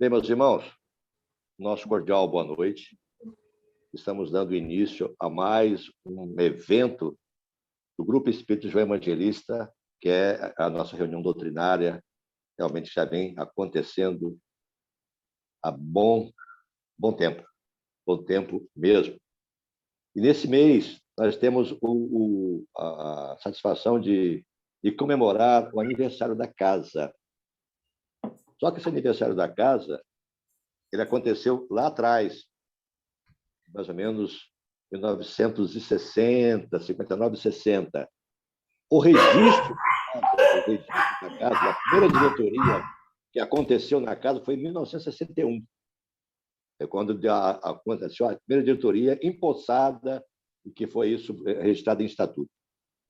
Bem, meus irmãos, nosso cordial boa noite. Estamos dando início a mais um evento do Grupo Espírito João Evangelista, que é a nossa reunião doutrinária, realmente já vem acontecendo há bom tempo mesmo. E nesse mês nós temos a satisfação de comemorar o aniversário da casa. Só que esse aniversário da casa, ele aconteceu lá atrás, mais ou menos 1960, 59, 60. O registro da casa, a primeira diretoria que aconteceu na casa foi em 1961. É quando aconteceu a primeira diretoria empossada, e que foi isso registrado em estatuto.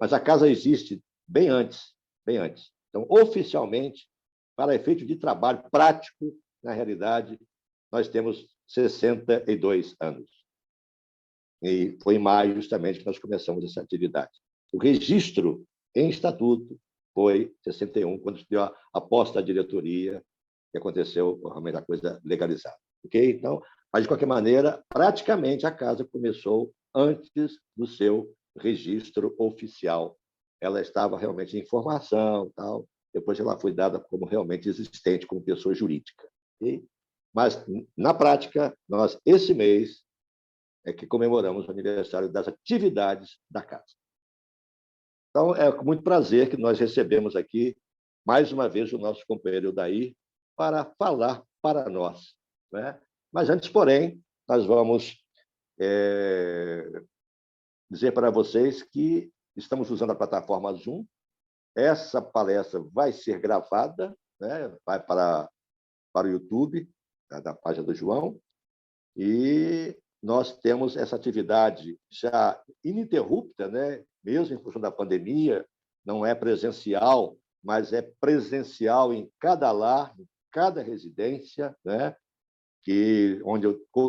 Mas a casa existe bem antes. Então, oficialmente, para efeito de trabalho prático, na realidade, nós temos 62 anos. E foi em maio, justamente, que nós começamos essa atividade. O registro em estatuto foi 61, quando se deu a posse da diretoria, que aconteceu realmente a coisa legalizada. Ok? Então, mas, de qualquer maneira, praticamente a casa começou antes do seu registro oficial. Ela estava realmente em formação, tal. Depois ela foi dada como realmente existente, como pessoa jurídica. Okay? Mas, na prática, nós, esse mês, é que comemoramos o aniversário das atividades da casa. Então, é com muito prazer que nós recebemos aqui, mais uma vez, o nosso companheiro Daí, para falar para nós. Né? Mas, antes, porém, nós vamos dizer para vocês que estamos usando a plataforma Zoom. Essa palestra vai ser gravada, né? Vai para o YouTube, da página do João, e nós temos essa atividade já ininterrupta, né? Mesmo em função da pandemia, não é presencial, mas é presencial em cada lar, em cada residência, né? Onde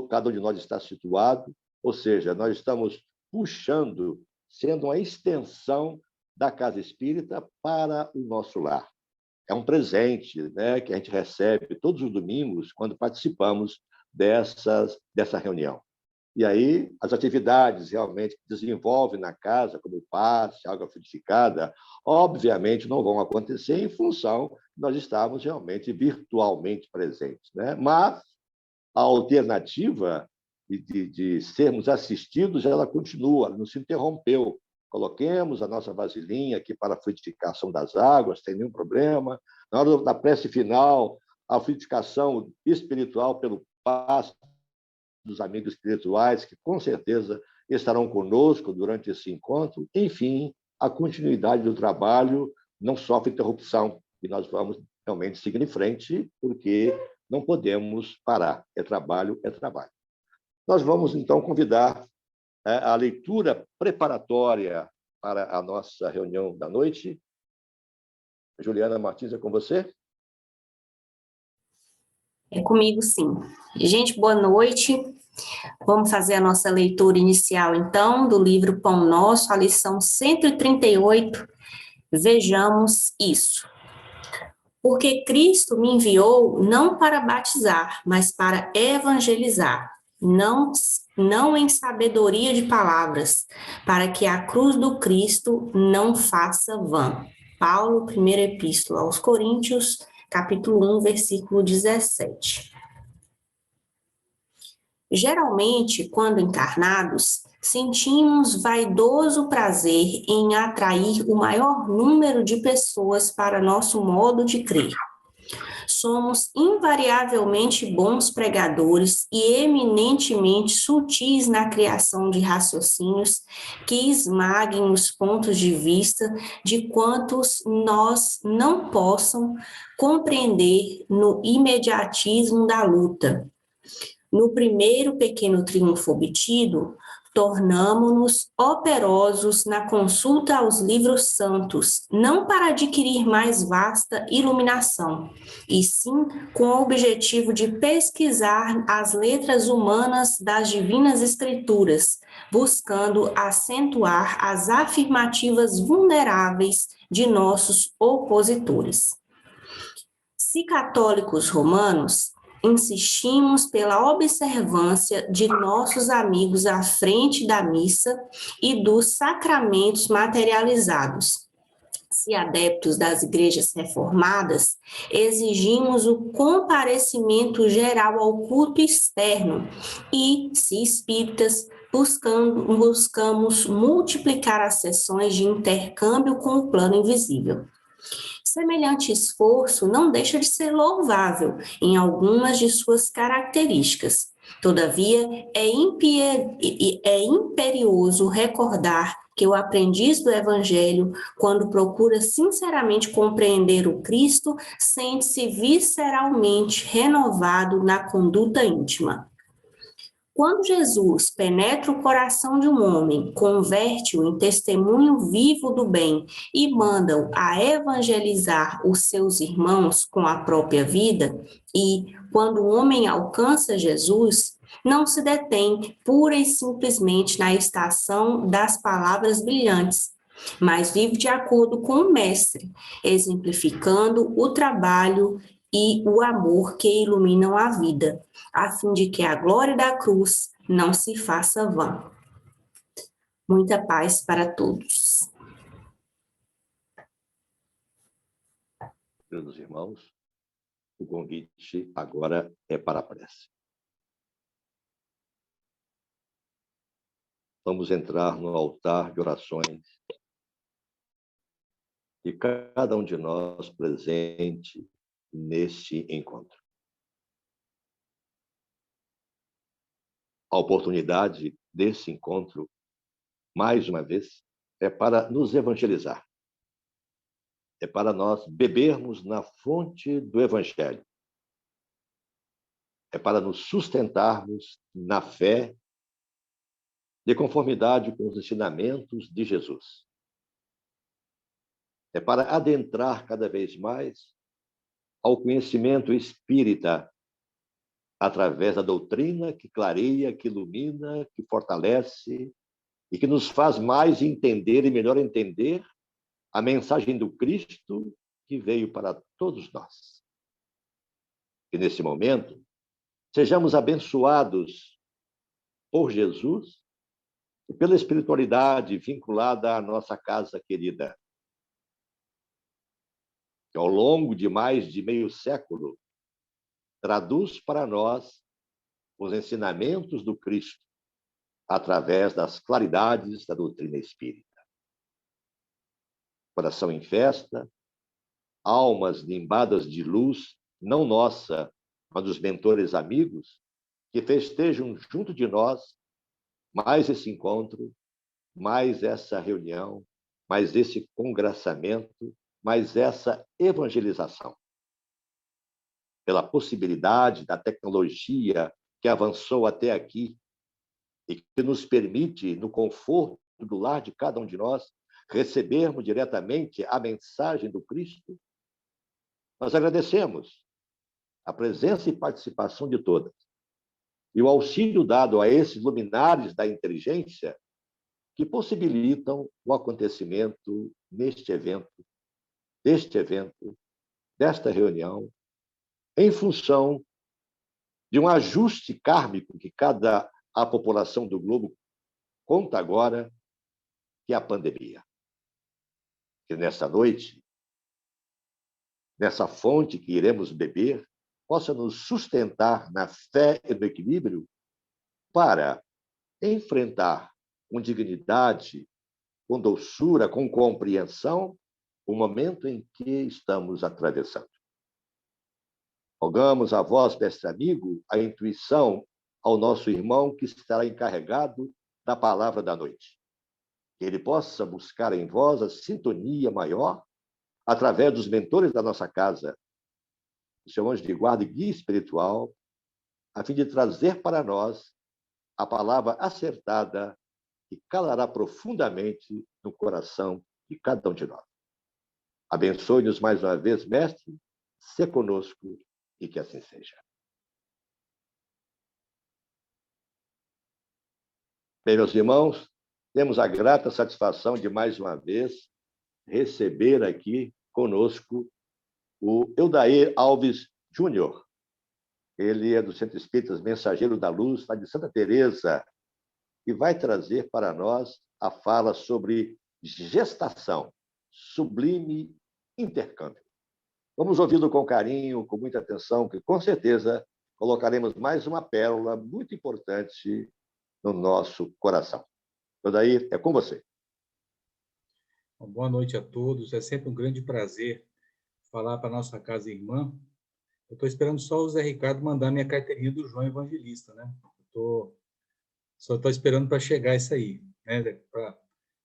cada um de nós está situado, ou seja, nós estamos puxando, sendo uma extensão da Casa Espírita para o nosso lar. É um presente, né, que a gente recebe todos os domingos quando participamos dessa reunião. E aí, as atividades realmente que desenvolvem na casa, como passe, água frutificada, obviamente não vão acontecer em função de nós estarmos realmente virtualmente presentes. Né? Mas a alternativa de sermos assistidos, ela continua, ela não se interrompeu. Coloquemos a nossa vasilhinha aqui para a frutificação das águas, sem nenhum problema. Na hora da prece final, a frutificação espiritual pelo passe dos amigos espirituais, que com certeza estarão conosco durante esse encontro. Enfim, a continuidade do trabalho não sofre interrupção, e nós vamos realmente seguir em frente, porque não podemos parar. É trabalho, é trabalho. Nós vamos, então, convidar a leitura preparatória para a nossa reunião da noite. Juliana Martins, é com você? É comigo, sim. Gente, boa noite. Vamos fazer a nossa leitura inicial, então, do livro Pão Nosso, a lição 138. Vejamos isso. Porque Cristo me enviou não para batizar, mas para evangelizar, não em sabedoria de palavras, para que a cruz do Cristo não faça vã. Paulo, primeira epístola aos Coríntios, capítulo 1, versículo 17. Geralmente, quando encarnados, sentimos vaidoso prazer em atrair o maior número de pessoas para nosso modo de crer. Somos invariavelmente bons pregadores e eminentemente sutis na criação de raciocínios que esmaguem os pontos de vista de quantos nós não possam compreender no imediatismo da luta. No primeiro pequeno triunfo obtido, tornamo-nos operosos na consulta aos livros santos, não para adquirir mais vasta iluminação, e sim com o objetivo de pesquisar as letras humanas das divinas escrituras, buscando acentuar as afirmativas vulneráveis de nossos opositores. Se católicos romanos, insistimos pela observância de nossos amigos à frente da missa e dos sacramentos materializados. Se adeptos das igrejas reformadas, exigimos o comparecimento geral ao culto externo e, se espíritas, buscamos multiplicar as sessões de intercâmbio com o plano invisível. Semelhante esforço não deixa de ser louvável em algumas de suas características. Todavia, é imperioso recordar que o aprendiz do Evangelho, quando procura sinceramente compreender o Cristo, sente-se visceralmente renovado na conduta íntima. Quando Jesus penetra o coração de um homem, converte-o em testemunho vivo do bem e manda-o a evangelizar os seus irmãos com a própria vida, e quando o homem alcança Jesus, não se detém pura e simplesmente na estação das palavras brilhantes, mas vive de acordo com o Mestre, exemplificando o trabalho e o amor que iluminam a vida, a fim de que a glória da cruz não se faça vã. Muita paz para todos. Meus irmãos, o convite agora é para a prece. Vamos entrar no altar de orações de cada um de nós presente neste encontro. A oportunidade desse encontro, mais uma vez, é para nos evangelizar. É para nós bebermos na fonte do Evangelho. É para nos sustentarmos na fé, de conformidade com os ensinamentos de Jesus. É para adentrar cada vez mais ao conhecimento espírita, através da doutrina que clareia, que ilumina, que fortalece e que nos faz mais entender e melhor entender a mensagem do Cristo que veio para todos nós. E nesse momento, sejamos abençoados por Jesus e pela espiritualidade vinculada à nossa casa querida, que ao longo de mais de meio século traduz para nós os ensinamentos do Cristo através das claridades da doutrina espírita. Coração em festa, almas nimbadas de luz, não nossa, mas dos mentores amigos, que festejam junto de nós mais esse encontro, mais essa reunião, mais esse congraçamento, mais essa evangelização. Pela possibilidade da tecnologia que avançou até aqui e que nos permite, no conforto do lar de cada um de nós, recebermos diretamente a mensagem do Cristo, nós agradecemos a presença e participação de todas e o auxílio dado a esses luminares da inteligência que possibilitam o acontecimento deste evento, desta reunião, em função de um ajuste kármico que a população do globo conta agora, que é a pandemia. Que nessa noite, nessa fonte que iremos beber, possa nos sustentar na fé e no equilíbrio para enfrentar com dignidade, com doçura, com compreensão, o momento em que estamos atravessando. Rogamos a vós, mestre amigo, a intuição ao nosso irmão que estará encarregado da palavra da noite. Que ele possa buscar em vós a sintonia maior através dos mentores da nossa casa, o seu anjo de guarda e guia espiritual, a fim de trazer para nós a palavra acertada que calará profundamente no coração de cada um de nós. Abençoe-nos mais uma vez, mestre, se conosco e que assim seja. Bem, meus irmãos, temos a grata satisfação de, mais uma vez, receber aqui conosco o Eudair Alves Júnior, Ele é do Centro Espíritas Mensageiro da Luz, lá de Santa Teresa, e vai trazer para nós a fala sobre gestação, sublime intercâmbio. Vamos ouvi-lo com carinho, com muita atenção, que com certeza colocaremos mais uma pérola muito importante no nosso coração. Odair, é com você. Boa noite a todos. É sempre um grande prazer falar para a nossa casa irmã. Eu estou esperando só o Zé Ricardo mandar minha carteirinha do João Evangelista, né? Só estou esperando para chegar isso aí, né?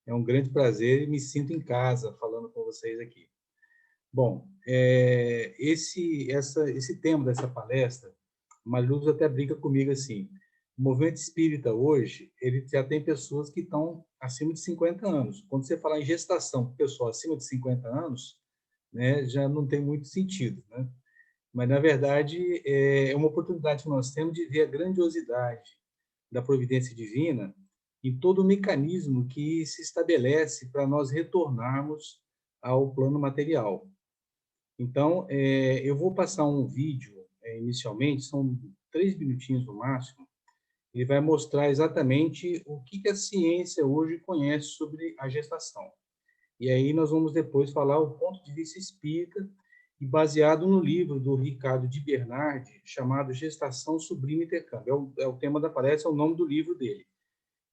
É um grande prazer e me sinto em casa falando com vocês aqui. Bom, esse tema dessa palestra, a Mariluz até brinca comigo assim, o movimento espírita hoje, ele já tem pessoas que estão acima de 50 anos. Quando você falar em gestação com pessoas acima de 50 anos, né, já não tem muito sentido, né? Mas, na verdade, é uma oportunidade que nós temos de ver a grandiosidade da providência divina em todo o mecanismo que se estabelece para nós retornarmos ao plano material. Então, eu vou passar um vídeo, inicialmente, são 3 minutinhos no máximo. Ele vai mostrar exatamente o que a ciência hoje conhece sobre a gestação. E aí nós vamos depois falar o ponto de vista espírita, e baseado no livro do Ricardo de Bernardi, chamado Gestação Sublime Intercâmbio. É o tema da palestra, é o nome do livro dele.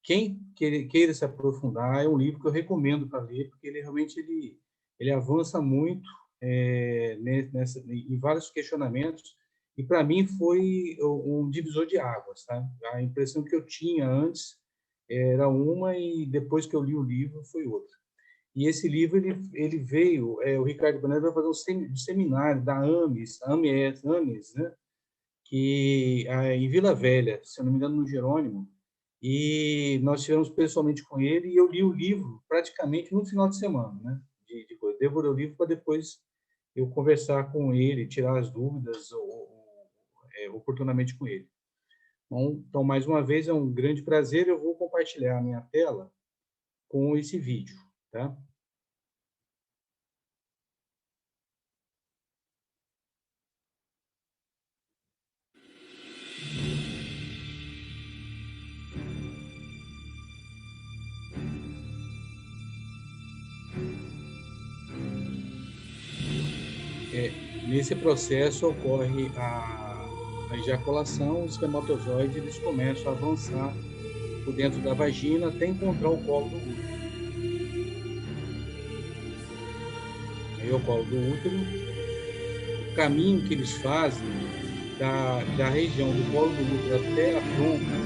Quem queira se aprofundar, é um livro que eu recomendo para ler, porque ele realmente ele avança muito em vários questionamentos, e para mim foi um divisor de águas. Tá? A impressão que eu tinha antes era uma, e depois que eu li o livro foi outra. E esse livro ele veio, o Ricardo Bernardi vai fazer um seminário da AMES, né? Que em Vila Velha, se eu não me engano, no Jerônimo, e nós estivemos pessoalmente com ele, e eu li o livro praticamente no final de semana, né? Devorei o livro para depois eu conversar com ele, tirar as dúvidas oportunamente com ele. Bom, então, mais uma vez, é um grande prazer. Eu vou compartilhar a minha tela com esse vídeo, tá? Nesse processo ocorre a ejaculação, os espermatozoides eles começam a avançar por dentro da vagina até encontrar o colo do útero. Aí o colo do útero, o caminho que eles fazem da região do colo do útero até a trompa,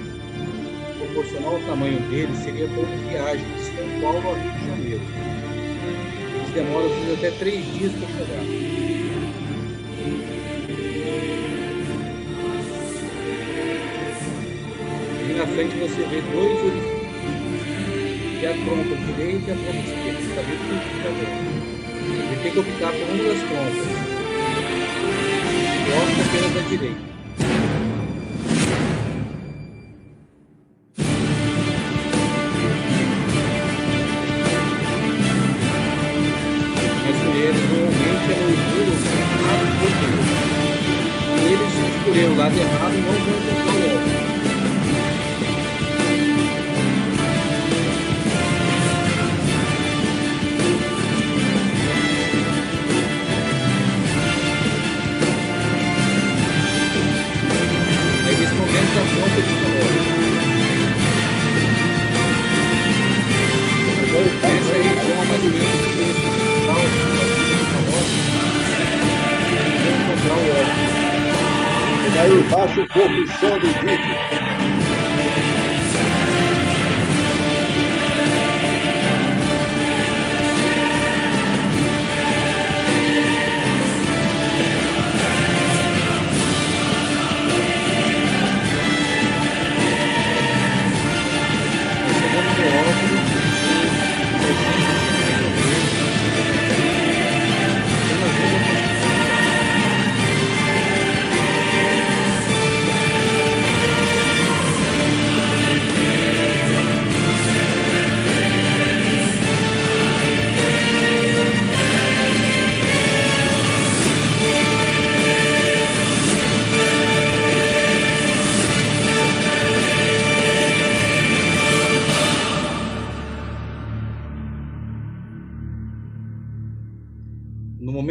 proporcional ao tamanho dele, seria como viagem de São Paulo ao Rio de Janeiro. Eles demoram às vezes até 3 dias para chegar. Na frente você vê 2 orifícios, que é a trompa direita e a trompa esquerda. Você está vendo tudo que está vendo. Ele tem que optar por uma das trompas. E opta apenas da direita. As mulheres normalmente elas usam o lado posterior. E eles, se escolherem o lado errado, não vão encontrar o óvulo. Essa região mais ou menos encontrar o óvulo. E daí, baixa um pouco o som do vídeo.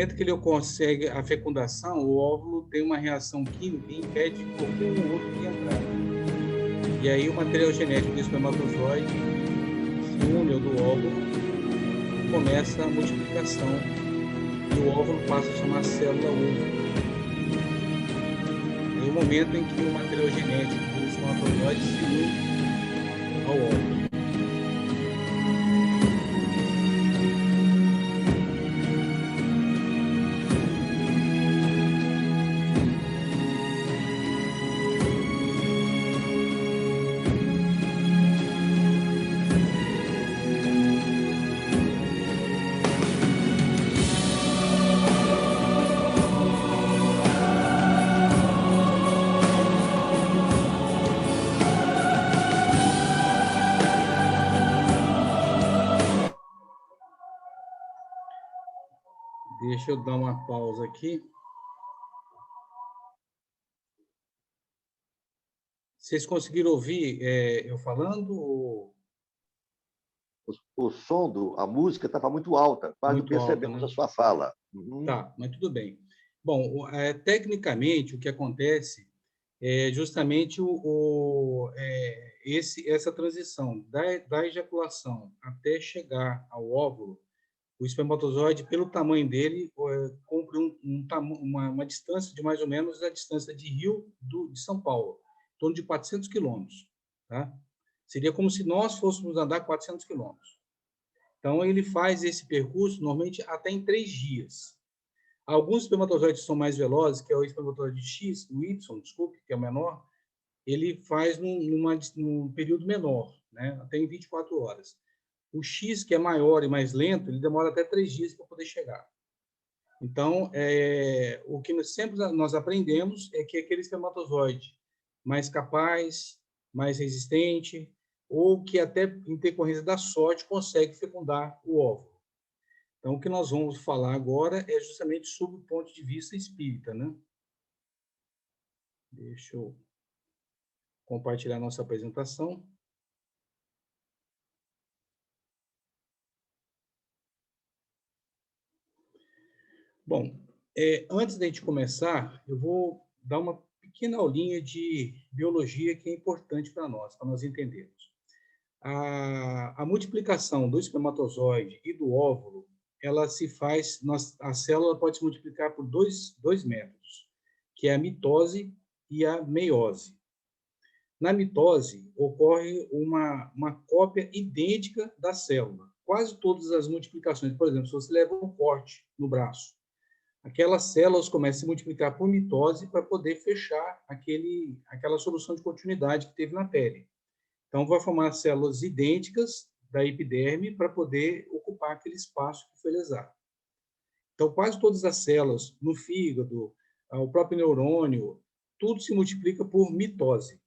momento que ele consegue a fecundação, o óvulo tem uma reação química e impede qualquer outro de entrar. E aí o material genético do espermatozoide se une ao do óvulo, começa a multiplicação e o óvulo passa a chamar célula ovo. É o momento em que o material genético do espermatozoide se une ao óvulo. Deixa eu dar uma pausa aqui. Vocês conseguiram ouvir eu falando? O som, a música estava muito alta, quase não Muito alta, percebemos né? a sua fala. Uhum. Tá, mas tudo bem. Bom, tecnicamente, o que acontece é justamente essa transição da ejaculação até chegar ao óvulo. O espermatozoide, pelo tamanho dele, cumpre uma distância de mais ou menos a distância de Rio de São Paulo, em torno de 400 quilômetros. Tá? Seria como se nós fôssemos andar 400 quilômetros. Então, ele faz esse percurso, normalmente, até em 3 dias. Alguns espermatozoides são mais velozes, que é o espermatozoide X, o Y, desculpe, que é o menor, ele faz num período menor, né? Até em 24 horas. O X, que é maior e mais lento, ele demora até 3 dias para poder chegar. Então, o que nós aprendemos é que aquele espermatozoide mais capaz, mais resistente, ou que até em decorrência da sorte consegue fecundar o óvulo. Então, o que nós vamos falar agora é justamente sobre o ponto de vista espírita, né? Deixa eu compartilhar nossa apresentação. Bom, antes da gente começar, eu vou dar uma pequena aulinha de biologia que é importante para nós entendermos. A multiplicação do espermatozoide e do óvulo, ela se faz, a célula pode se multiplicar por dois métodos, que é a mitose e a meiose. Na mitose, ocorre uma cópia idêntica da célula. Quase todas as multiplicações, por exemplo, se você leva um corte no braço, aquelas células começam a se multiplicar por mitose para poder fechar aquela solução de continuidade que teve na pele. Então, vai formar células idênticas da epiderme para poder ocupar aquele espaço que foi lesado. Então, quase todas as células no fígado, o próprio neurônio, tudo se multiplica por mitose,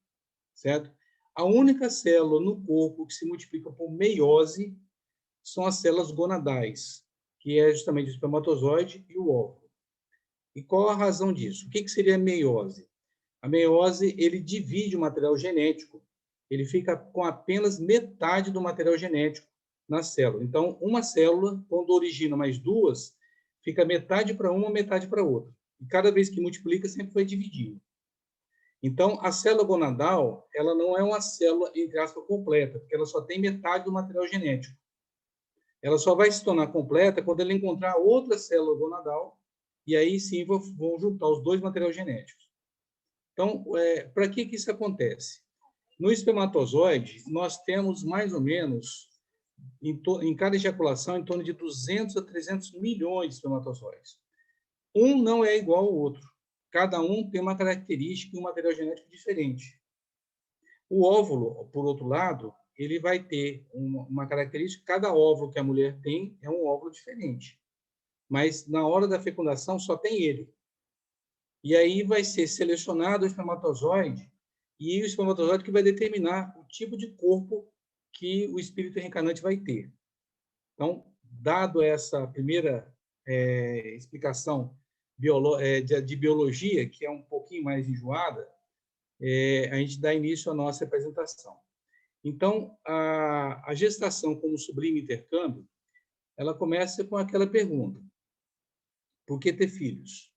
certo? A única célula no corpo que se multiplica por meiose são as células gonadais, que é justamente o espermatozoide e o óvulo. E qual a razão disso? O que seria a meiose? A meiose, ele divide o material genético. Ele fica com apenas metade do material genético na célula. Então, uma célula, quando origina mais duas, fica metade para uma, metade para outra. E cada vez que multiplica, sempre vai dividindo. Então, a célula gonadal, ela não é uma célula, entre aspas, completa, porque ela só tem metade do material genético. Ela só vai se tornar completa quando ela encontrar outra célula gonadal, e aí sim vão juntar os dois materiais genéticos. Então, para que isso acontece? No espermatozoide, nós temos mais ou menos, em cada ejaculação, em torno de 200 a 300 milhões de espermatozoides. Um não é igual ao outro. Cada um tem uma característica e um material genético diferente. O óvulo, por outro lado, ele vai ter uma característica, cada óvulo que a mulher tem é um óvulo diferente. Mas, na hora da fecundação, só tem ele. E aí vai ser selecionado o espermatozoide, e o espermatozoide que vai determinar o tipo de corpo que o espírito reencarnante vai ter. Então, dado essa primeira explicação de biologia, que é um pouquinho mais enjoada, a gente dá início à nossa apresentação. Então, a gestação como sublime intercâmbio, ela começa com aquela pergunta: Por que ter filhos?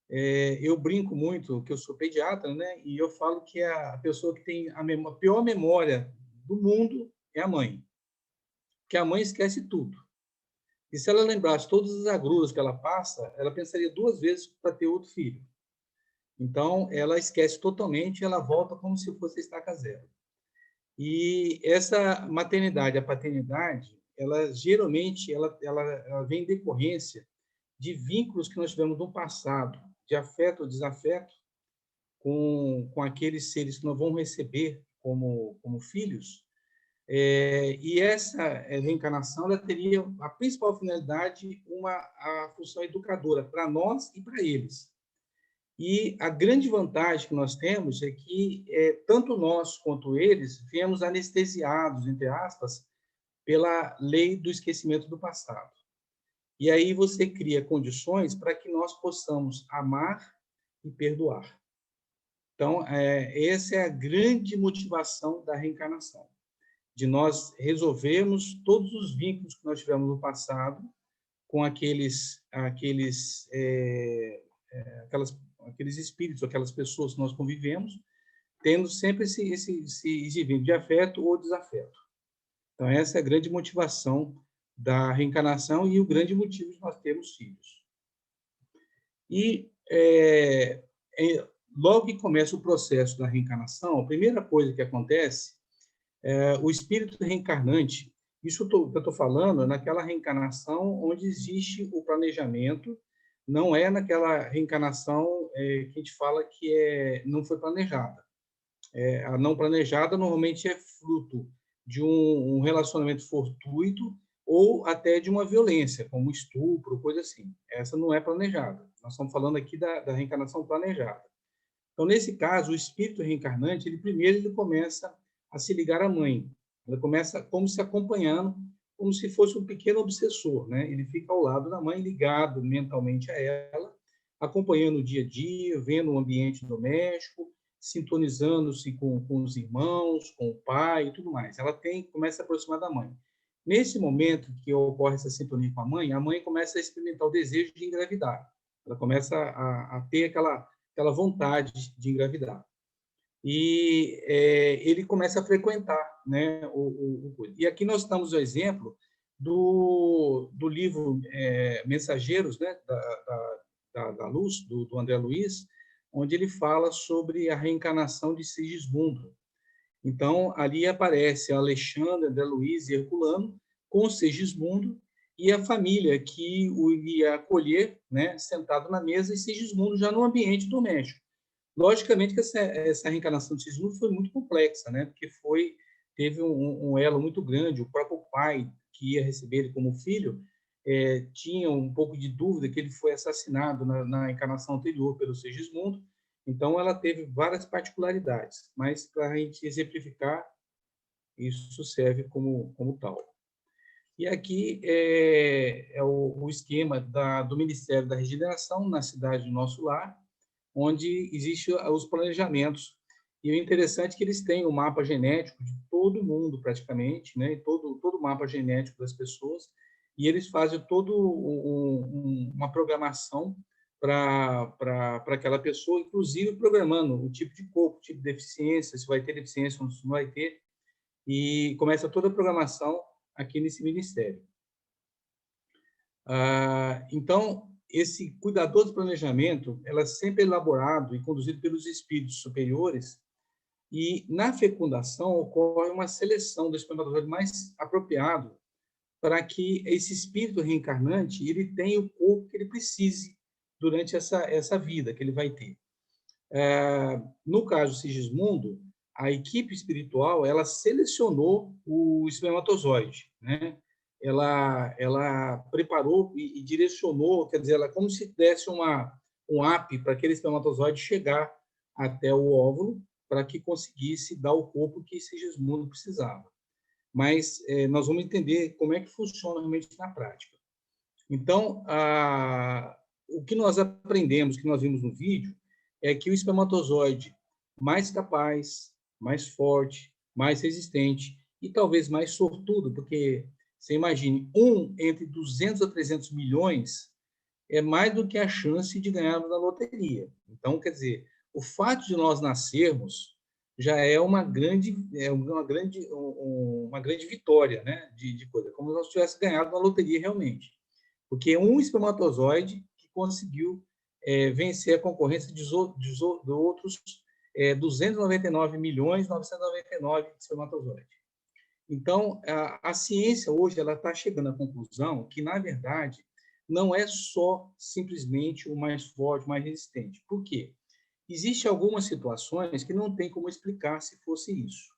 Eu brinco muito que eu sou pediatra, né? E eu falo que a pessoa que tem a pior memória do mundo é a mãe, porque a mãe esquece tudo. E se ela lembrasse todas as agruras que ela passa, ela pensaria 2 vezes para ter outro filho. Então, ela esquece totalmente, ela volta como se fosse estaca zero. E essa maternidade, a paternidade, ela geralmente ela vem em decorrência de vínculos que nós tivemos no passado, de afeto ou desafeto, com aqueles seres que nós vamos receber como filhos. E essa reencarnação ela teria a principal finalidade, a função educadora para nós e para eles. E a grande vantagem que nós temos é que tanto nós quanto eles viemos anestesiados, entre aspas, pela lei do esquecimento do passado. E aí você cria condições para que nós possamos amar e perdoar. Então, essa é a grande motivação da reencarnação, de nós resolvermos todos os vínculos que nós tivemos no passado com aqueles espíritos, aquelas pessoas que nós convivemos, tendo sempre esse vínculo de afeto ou desafeto. Então, essa é a grande motivação da reencarnação e o grande motivo de nós termos filhos. E logo que começa o processo da reencarnação, a primeira coisa que acontece é o espírito reencarnante. Isso que eu estou falando é naquela reencarnação onde existe o planejamento, não é naquela reencarnação que a gente fala que não foi planejada. A não planejada normalmente é fruto de um relacionamento fortuito ou até de uma violência, como estupro, coisa assim. Essa não é planejada. Nós estamos falando aqui da reencarnação planejada. Então, nesse caso, o espírito reencarnante, ele começa a se ligar à mãe. Ele começa como se acompanhando, como se fosse um pequeno obsessor, né? Ele fica ao lado da mãe, ligado mentalmente a ela, acompanhando o dia a dia, vendo o ambiente doméstico, sintonizando-se com os irmãos, com o pai e tudo mais. Ela começa a aproximar da mãe. Nesse momento que ocorre essa sintonia com a mãe começa a experimentar o desejo de engravidar. Ela começa a ter aquela vontade de engravidar. E ele começa a frequentar, né, e aqui nós estamos o exemplo do livro Mensageiros, né, da Luz, do André Luiz, onde ele fala sobre a reencarnação de Sigismundo. Então, ali aparece Alexandre, André Luiz e Herculano com Sigismundo e a família que o iria acolher, né, sentado na mesa, e Sigismundo já no ambiente doméstico. Logicamente que essa reencarnação de Sigismundo foi muito complexa, né, porque teve um elo muito grande. O próprio pai, que ia receber ele como filho, tinha um pouco de dúvida que ele foi assassinado na encarnação anterior pelo Sigismundo. Então, ela teve várias particularidades, mas para a gente exemplificar, isso serve como tal. E aqui é o esquema do Ministério da Regeneração, na cidade do nosso lar, onde existem os planejamentos. E o interessante é que eles têm o mapa genético de todo mundo, praticamente, né? todo o mapa genético das pessoas, e eles fazem toda uma programação para aquela pessoa, inclusive programando o tipo de corpo, o tipo de deficiência, se vai ter deficiência ou se não vai ter, e começa toda a programação aqui nesse ministério. Então, esse cuidadoso planejamento, ela é sempre elaborado e conduzido pelos espíritos superiores, e na fecundação ocorre uma seleção do espermatozoide mais apropriado para que esse espírito reencarnante ele tenha o corpo que ele precise durante essa vida que ele vai ter. No caso Sigismundo, a equipe espiritual ela selecionou o espermatozoide, né? Ela preparou e direcionou, quer dizer, ela como se desse um app para aquele espermatozoide chegar até o óvulo para que conseguisse dar o corpo que Sigismundo precisava. Mas nós vamos entender como é que funciona realmente na prática. Então, o que nós aprendemos, que nós vimos no vídeo, é que o espermatozoide mais capaz, mais forte, mais resistente e talvez mais sortudo, porque você imagine, entre 200 a 300 milhões é mais do que a chance de ganharmos na loteria. Então, quer dizer, o fato de nós nascermos já é uma grande vitória, né, de coisa, como se nós tivéssemos ganhado na loteria realmente. Porque um espermatozoide que conseguiu vencer a concorrência de outros 299.999.000 espermatozoides. Então, a ciência hoje ela está chegando à conclusão que, na verdade, não é só simplesmente o mais forte, o mais resistente. Por quê? Existem algumas situações que não tem como explicar se fosse isso.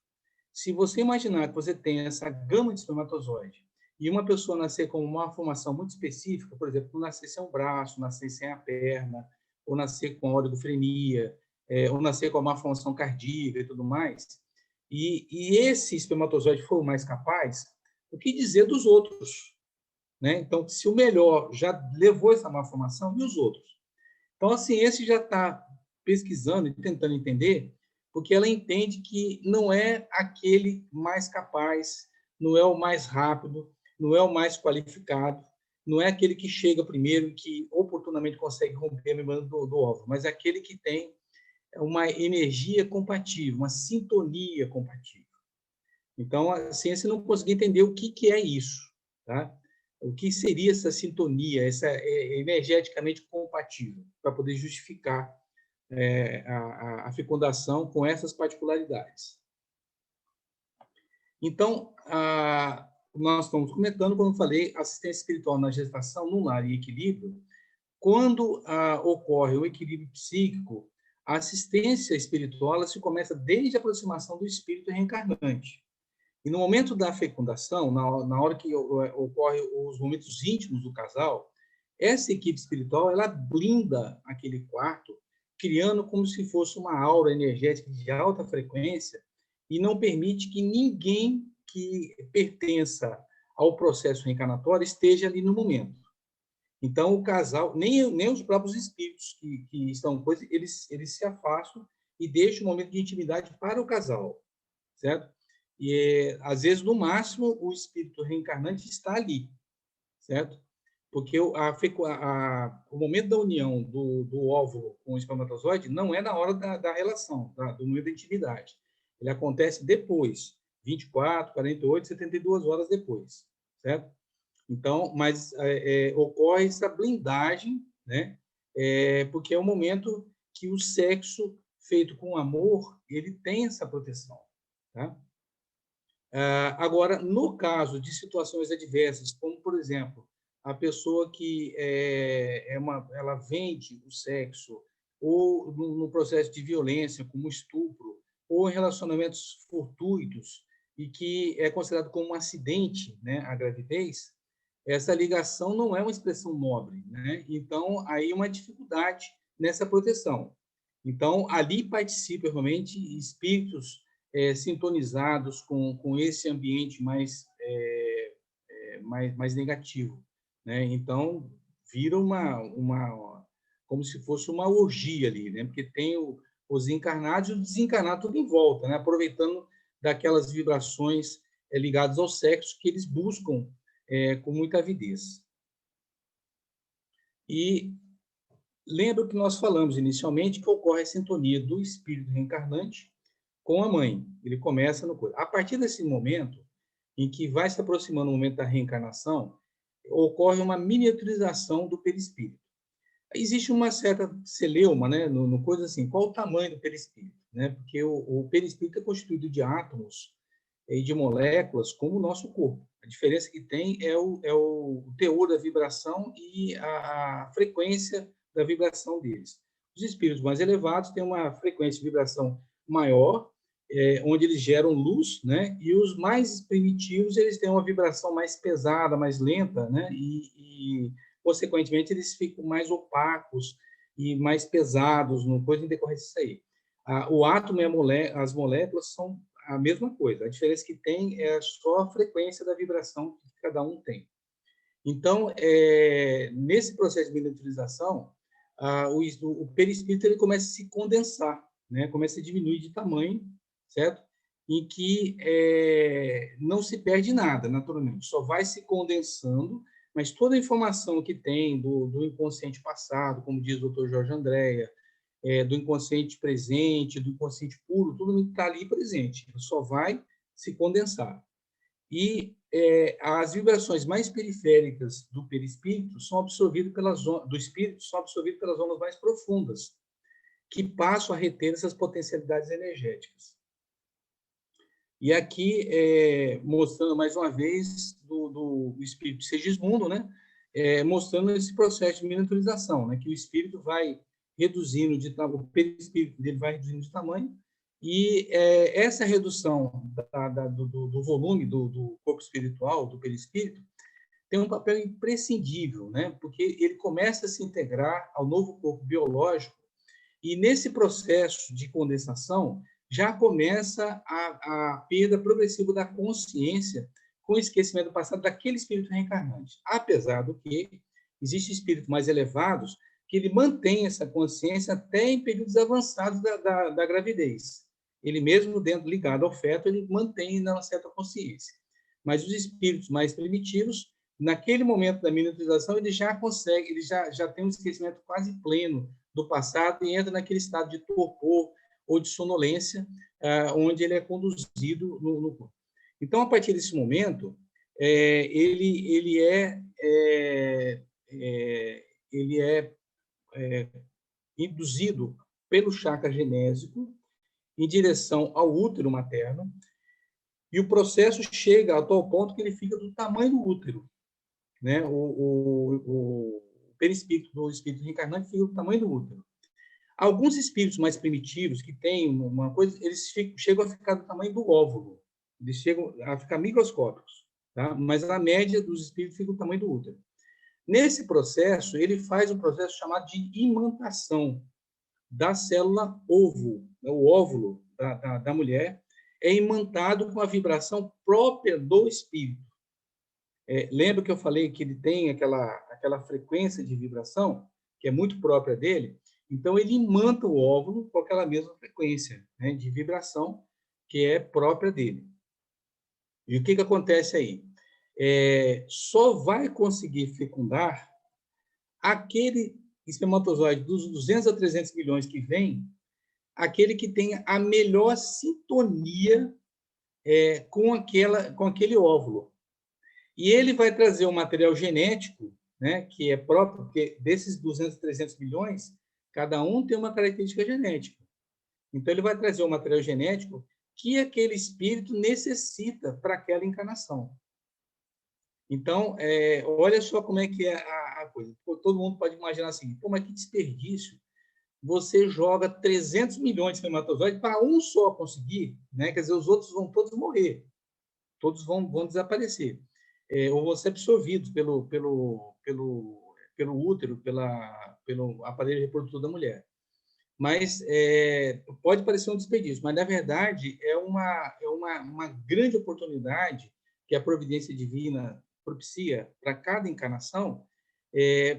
Se você imaginar que você tem essa gama de espermatozoide e uma pessoa nascer com uma formação muito específica, por exemplo, nascer sem um braço, nascer sem a perna, ou nascer com oligofrenia, ou nascer com uma malformação cardíaca e tudo mais, e esse espermatozoide for o mais capaz, o que dizer dos outros? Né? Então, se o melhor já levou essa malformação, e os outros? Então, a ciência já está pesquisando e tentando entender, porque ela entende que não é aquele mais capaz, não é o mais rápido, não é o mais qualificado, não é aquele que chega primeiro e que oportunamente consegue romper a membrana do óvulo, mas é aquele que tem uma energia compatível, uma sintonia compatível. Então, a ciência não conseguiu entender o que é isso, tá? O que seria essa sintonia, essa energeticamente compatível, para poder justificar a fecundação com essas particularidades. Então, nós estamos comentando, como eu falei, assistência espiritual na gestação, no lar e equilíbrio. Quando ocorre o equilíbrio psíquico, a assistência espiritual ela se começa desde a aproximação do espírito reencarnante. E no momento da fecundação, na hora que ocorre os momentos íntimos do casal, essa equipe espiritual ela blinda aquele quarto, criando como se fosse uma aura energética de alta frequência e não permite que ninguém que pertença ao processo reencarnatório esteja ali no momento. Então, o casal, nem os próprios espíritos que estão coisa, eles se afastam e deixam um momento de intimidade para o casal, certo? E, às vezes, no máximo, o espírito reencarnante está ali, certo? Porque o momento da união do óvulo com o espermatozoide não é na hora da relação, do momento da intimidade. Ele acontece depois, 24, 48, 72 horas depois, certo? Então, mas ocorre essa blindagem, né? Porque é o momento que o sexo feito com amor, ele tem essa proteção, tá? Agora, no caso de situações adversas, como, por exemplo, a pessoa que ela vende o sexo, ou no processo de violência, como estupro, ou em relacionamentos fortuitos, e que é considerado como um acidente, né, a gravidez, essa ligação não é uma expressão nobre, né? Então, aí uma dificuldade nessa proteção. Então, ali participam realmente espíritos sintonizados com esse ambiente mais negativo, né? Então, vira como se fosse uma orgia ali, né? Porque tem os encarnados e os desencarnados tudo em volta, né? Aproveitando daquelas vibrações ligadas ao sexo que eles buscam com muita avidez. E lembra que nós falamos inicialmente que ocorre a sintonia do espírito reencarnante com a mãe. Ele começa no coisa. A partir desse momento, em que vai se aproximando o momento da reencarnação, ocorre uma miniaturização do perispírito. Existe uma certa celeuma, né, no coisa assim, qual o tamanho do perispírito, né? Porque o perispírito é constituído de átomos e de moléculas como o nosso corpo. A diferença que tem é o teor da vibração e a frequência da vibração deles. Os espíritos mais elevados têm uma frequência de vibração maior, onde eles geram luz, né? E os mais primitivos eles têm uma vibração mais pesada, mais lenta, né? E consequentemente eles ficam mais opacos e mais pesados, no coisa em decorrência disso aí. O átomo e as moléculas são a mesma coisa. A diferença que tem é só a frequência da vibração que cada um tem. Então, nesse processo de miniaturização, o perispírito ele começa a se condensar, né? Começa a diminuir de tamanho, certo? Em que não se perde nada, naturalmente. Só vai se condensando mas toda a informação que tem do inconsciente passado, como diz o Dr. Jorge Andréa, do inconsciente presente, do inconsciente puro, tudo está ali presente, só vai se condensar. E as vibrações mais periféricas do perispírito são absorvidas do espírito, são absorvidas pelas zonas mais profundas, que passam a reter essas potencialidades energéticas. E aqui, mostrando mais uma vez do espírito Segismundo, né? Mostrando esse processo de miniaturização, né? Que o espírito vai reduzindo, o perispírito dele vai reduzindo de tamanho, e essa redução do volume do corpo espiritual, do perispírito, tem um papel imprescindível, né? Porque ele começa a se integrar ao novo corpo biológico, e nesse processo de condensação já começa a perda progressiva da consciência com o esquecimento do passado daquele espírito reencarnante. Apesar do que existem espíritos mais elevados que ele mantém essa consciência até em períodos avançados da gravidez. Ele mesmo, ligado ao feto, ele mantém uma certa consciência. Mas os espíritos mais primitivos, naquele momento da miniaturização, ele já consegue, ele já tem um esquecimento quase pleno do passado e entra naquele estado de torpor ou de sonolência, onde ele é conduzido no corpo. Então, a partir desse momento, ele é induzido pelo chakra genésico em direção ao útero materno, e o processo chega a tal ponto que ele fica do tamanho do útero, né? O perispírito do espírito reencarnante fica do tamanho do útero. Alguns espíritos mais primitivos, que têm uma coisa, eles chegam a ficar do tamanho do óvulo, eles chegam a ficar microscópicos, tá? Mas a média dos espíritos fica do tamanho do útero. Nesse processo, ele faz um processo chamado de imantação da célula ovo, o óvulo da mulher, é imantado com a vibração própria do espírito. Lembra que eu falei que ele tem aquela frequência de vibração, que é muito própria dele? Então, ele imanta o óvulo com aquela mesma frequência, né, de vibração que é própria dele. E o que acontece aí? Só vai conseguir fecundar aquele espermatozoide dos 200 a 300 milhões que vem, aquele que tem a melhor sintonia com aquele óvulo. E ele vai trazer um material genético, né, que é próprio, porque desses 200 a 300 milhões, cada um tem uma característica genética. Então, ele vai trazer um material genético que aquele espírito necessita para aquela encarnação. Então, olha só como é que é a coisa. Todo mundo pode imaginar assim, pô, mas que desperdício. Você joga 300 milhões de espermatozoides para um só conseguir, né? Quer dizer, os outros vão todos morrer. Todos vão desaparecer. Ou vão ser absorvidos pelo útero, pelo aparelho reprodutor da mulher. Mas pode parecer um desperdício, mas, na verdade, é uma grande oportunidade que a providência divina propicia para cada encarnação,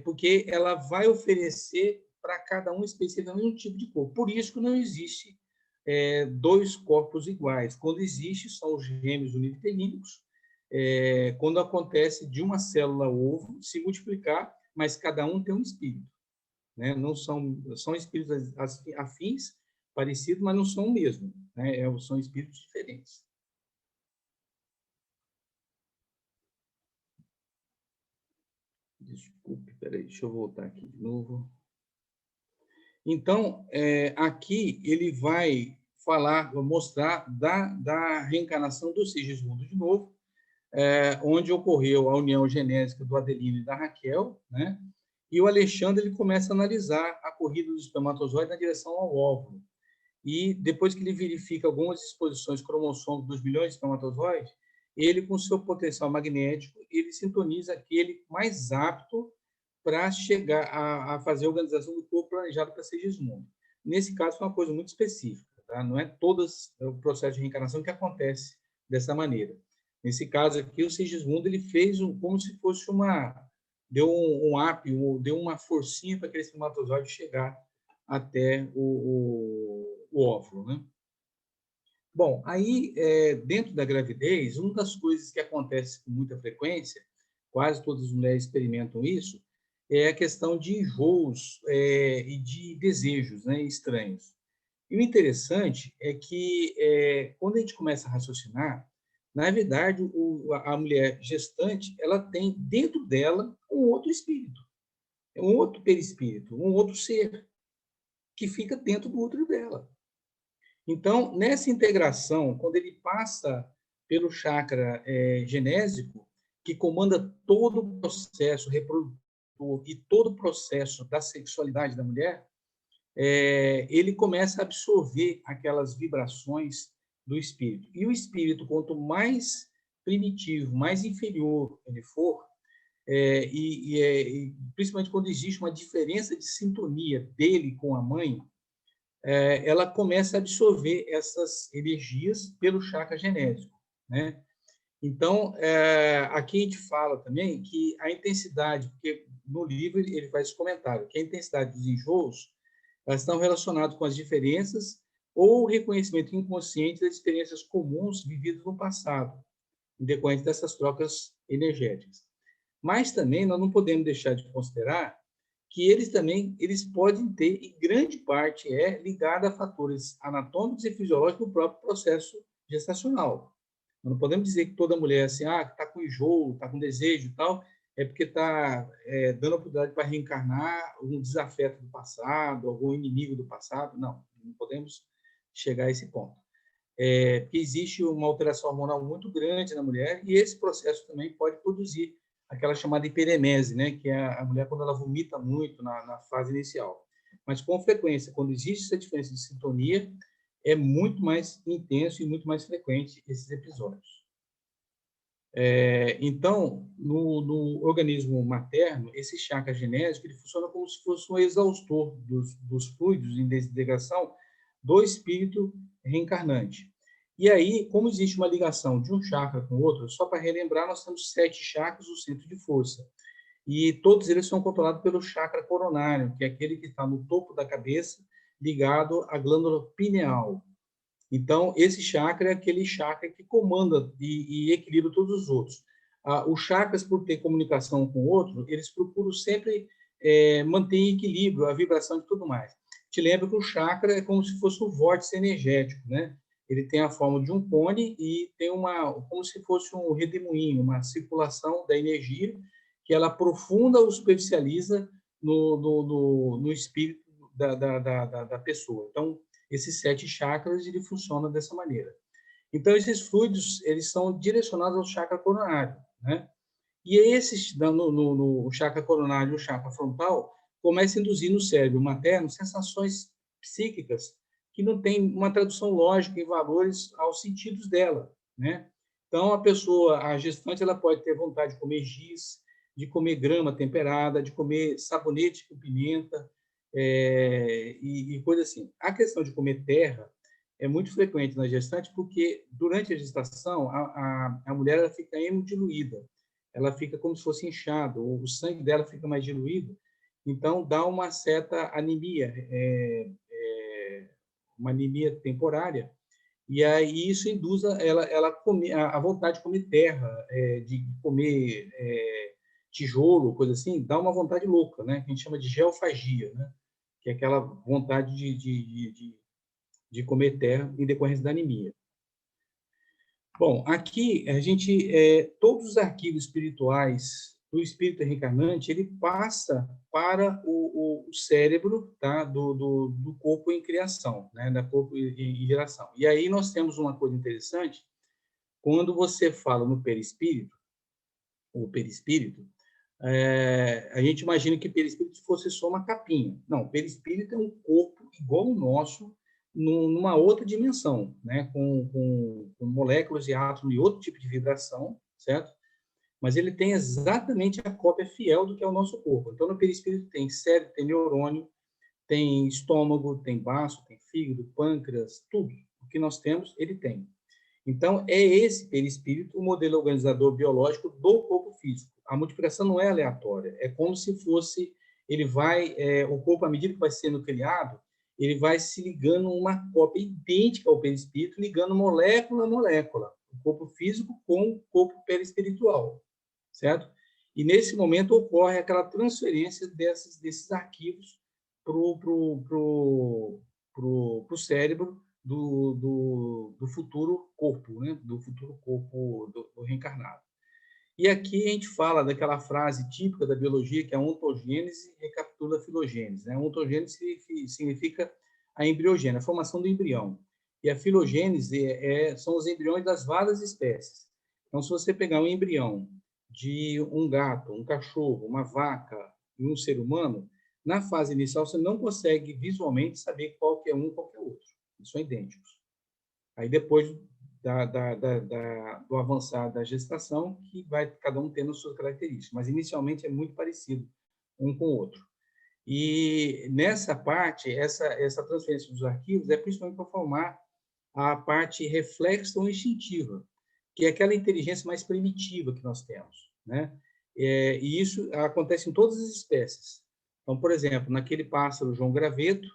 porque ela vai oferecer para cada um especificamente um tipo de corpo. Por isso que não existe dois corpos iguais. Quando existe, são os gêmeos univitelínicos, quando acontece de uma célula ovo se multiplicar, mas cada um tem um espírito. Né? Não são espíritos afins, parecidos, mas não são o mesmo, né? São espíritos diferentes. Desculpe, peraí, deixa eu voltar aqui de novo. Então, aqui ele vai mostrar da reencarnação do Segismundo de novo, onde ocorreu a união genésica do Adelino e da Raquel, né? E o Alexandre ele começa a analisar a corrida dos espermatozoides na direção ao óvulo. E depois que ele verifica algumas exposições cromossômicas dos milhões de espermatozoides, ele, com seu potencial magnético, ele sintoniza aquele mais apto para chegar a fazer a organização do corpo planejado para Segismundo. Nesse caso, foi uma coisa muito específica, tá? Não é todo o processo de reencarnação que acontece dessa maneira. Nesse caso aqui, o Segismundo ele fez como se fosse deu um up, deu uma forcinha para aquele espermatozoide chegar até o óvulo, né? Bom, aí, dentro da gravidez, uma das coisas que acontece com muita frequência, quase todas as mulheres experimentam isso, é a questão de enjoos e de desejos, né, estranhos. E o interessante é que, quando a gente começa a raciocinar, na verdade, a mulher gestante, ela tem dentro dela um outro espírito, um outro perispírito, um outro ser que fica dentro do útero dela. Então, nessa integração, quando ele passa pelo chakra genésico, que comanda todo o processo reprodutor e todo o processo da sexualidade da mulher, ele começa a absorver aquelas vibrações do espírito. E o espírito, quanto mais primitivo, mais inferior ele for, e principalmente quando existe uma diferença de sintonia dele com a mãe, ela começa a absorver essas energias pelo chakra genésico, né? Então, aqui a gente fala também que a intensidade, porque no livro ele faz esse comentário, que a intensidade dos enjoos, elas estão relacionadas com as diferenças ou o reconhecimento inconsciente das experiências comuns vividas no passado, em decorrência dessas trocas energéticas. Mas também nós não podemos deixar de considerar que eles podem ter, em grande parte, ligado a fatores anatômicos e fisiológicos do próprio processo gestacional. Nós não podemos dizer que toda mulher assim, está com enjoo, está com desejo e tal, é porque está dando oportunidade para reencarnar um desafeto do passado, algum inimigo do passado. Não podemos chegar a esse ponto. Porque existe uma alteração hormonal muito grande na mulher e esse processo também pode produzir aquela chamada hiperemese, né? Que é a mulher quando ela vomita muito na fase inicial. Mas, com frequência, quando existe essa diferença de sintonia, é muito mais intenso e muito mais frequente esses episódios. Então, no organismo materno, esse chakra genésico ele funciona como se fosse um exaustor dos fluidos em desintegração do espírito reencarnante. E aí, como existe uma ligação de um chakra com o outro, só para relembrar, nós temos 7 chakras do centro de força. E todos eles são controlados pelo chakra coronário, que é aquele que está no topo da cabeça, ligado à glândula pineal. Então, esse chakra é aquele chakra que comanda e equilibra todos os outros. Os chakras, por ter comunicação com o outro, eles procuram sempre manter em equilíbrio a vibração e tudo mais. Te lembro que o chakra é como se fosse um vórtice energético, né? Ele tem a forma de um cone e tem como se fosse um redemoinho, uma circulação da energia que ela aprofunda ou superficializa no espírito da pessoa. Então, esses 7 chakras, ele funciona dessa maneira. Então, esses fluidos, eles são direcionados ao chakra coronário, né? E esses, no chakra coronário e o chakra frontal, começam a induzir no cérebro materno sensações psíquicas que não têm uma tradução lógica e valores aos sentidos dela, né? Então, a gestante, ela pode ter vontade de comer giz, de comer grama temperada, de comer sabonete com pimenta, e coisa assim. A questão de comer terra é muito frequente na gestante porque, durante a gestação, a mulher ela fica hemodiluída, ela fica como se fosse inchada, o sangue dela fica mais diluído, então dá uma certa anemia, uma anemia temporária, e aí isso induz ela a vontade de comer terra, de comer tijolo, coisa assim, dá uma vontade louca, né? Que a gente chama de geofagia, né? Que é aquela vontade de comer terra em decorrência da anemia. Bom, aqui a gente, todos os arquivos espirituais do espírito reencarnante, ele passa para o cérebro, tá, do corpo em criação, né, da corpo em geração. E aí nós temos uma coisa interessante, quando você fala no perispírito, o perispírito, a gente imagina que perispírito fosse só uma capinha. Não, o perispírito é um corpo igual ao nosso, numa outra dimensão, né? com moléculas e átomos e outro tipo de vibração, certo? Mas ele tem exatamente a cópia fiel do que é o nosso corpo. Então, no perispírito tem cérebro, tem neurônio, tem estômago, tem baço, tem fígado, pâncreas, tudo. O que nós temos, ele tem. Então, é esse perispírito o modelo organizador biológico do corpo físico. A multiplicação não é aleatória, é como se fosse, o corpo, à medida que vai sendo criado, ele vai se ligando uma cópia idêntica ao perispírito, ligando molécula a molécula, o corpo físico com o corpo perispiritual, certo? E, nesse momento, ocorre aquela transferência desses arquivos para o cérebro do futuro corpo, né? Do futuro corpo do reencarnado. E aqui a gente fala daquela frase típica da biologia, que é a ontogênese recapitula a filogênese. Né? A ontogênese significa a embriogênese, a formação do embrião. E a filogênese são os embriões das várias espécies. Então, se você pegar um embrião de um gato, um cachorro, uma vaca e um ser humano, na fase inicial você não consegue visualmente saber qual que é um e qual que é outro. Eles são idênticos. Aí, depois do avançar da gestação, que vai cada um tendo suas características, mas inicialmente é muito parecido um com o outro. E nessa parte, essa transferência dos arquivos é principalmente para formar a parte reflexa ou instintiva, que é aquela inteligência mais primitiva que nós temos, né? E isso acontece em todas as espécies. Então, por exemplo, naquele pássaro João Graveto,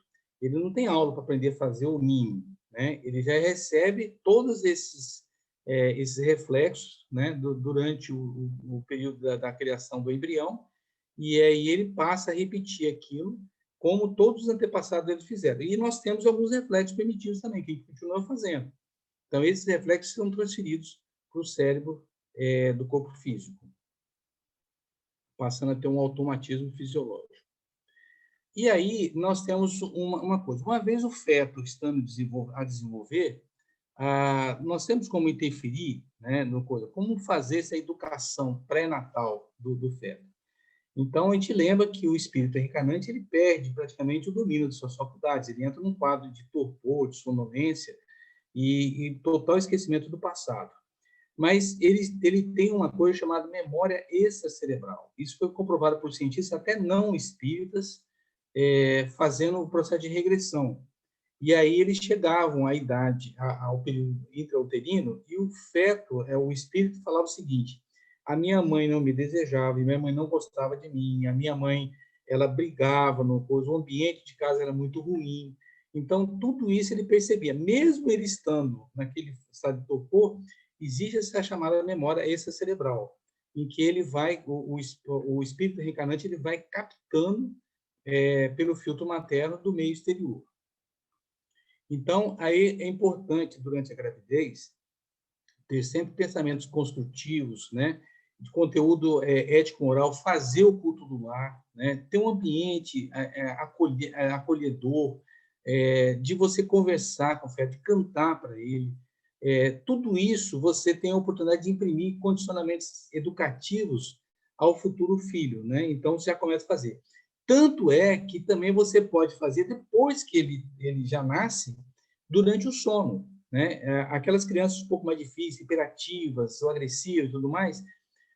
ele não tem aula para aprender a fazer o ninho, né? Ele já recebe todos esses reflexos, né, durante o período da criação do embrião, e aí ele passa a repetir aquilo como todos os antepassados dele fizeram. E nós temos alguns reflexos primitivos também, que a gente continua fazendo. Então, esses reflexos são transferidos para o cérebro do corpo físico, passando a ter um automatismo fisiológico. E aí, nós temos uma coisa. Uma vez o feto estando a desenvolver, nós temos como interferir, né, no coisa, como fazer essa educação pré-natal do feto. Então, a gente lembra que o espírito reencarnante ele perde praticamente o domínio de suas faculdades, ele entra num quadro de torpor, de sonolência e total esquecimento do passado. Mas ele tem uma coisa chamada memória extracerebral. Isso foi comprovado por cientistas até não espíritas, fazendo o processo de regressão. E aí eles chegavam à idade, ao período intrauterino, e o feto, o espírito, falava o seguinte: a minha mãe não me desejava, e minha mãe não gostava de mim, a minha mãe, ela brigava, o ambiente de casa era muito ruim. Então, tudo isso ele percebia. Mesmo ele estando naquele estado de torpor, existe essa chamada memória extracerebral, em que ele vai, o espírito reencarnante, ele vai captando pelo filtro materno do meio exterior. Então, aí é importante, durante a gravidez, ter sempre pensamentos construtivos, né? De conteúdo ético-moral, fazer o culto do lar, né? Ter um ambiente acolhedor, de você conversar com o feto, de cantar para ele. Tudo isso você tem a oportunidade de imprimir condicionamentos educativos ao futuro filho, né? Então, você já começa a fazer. Tanto é que também você pode fazer, depois que ele já nasce, durante o sono, né? Aquelas crianças um pouco mais difíceis, hiperativas, ou agressivas e tudo mais,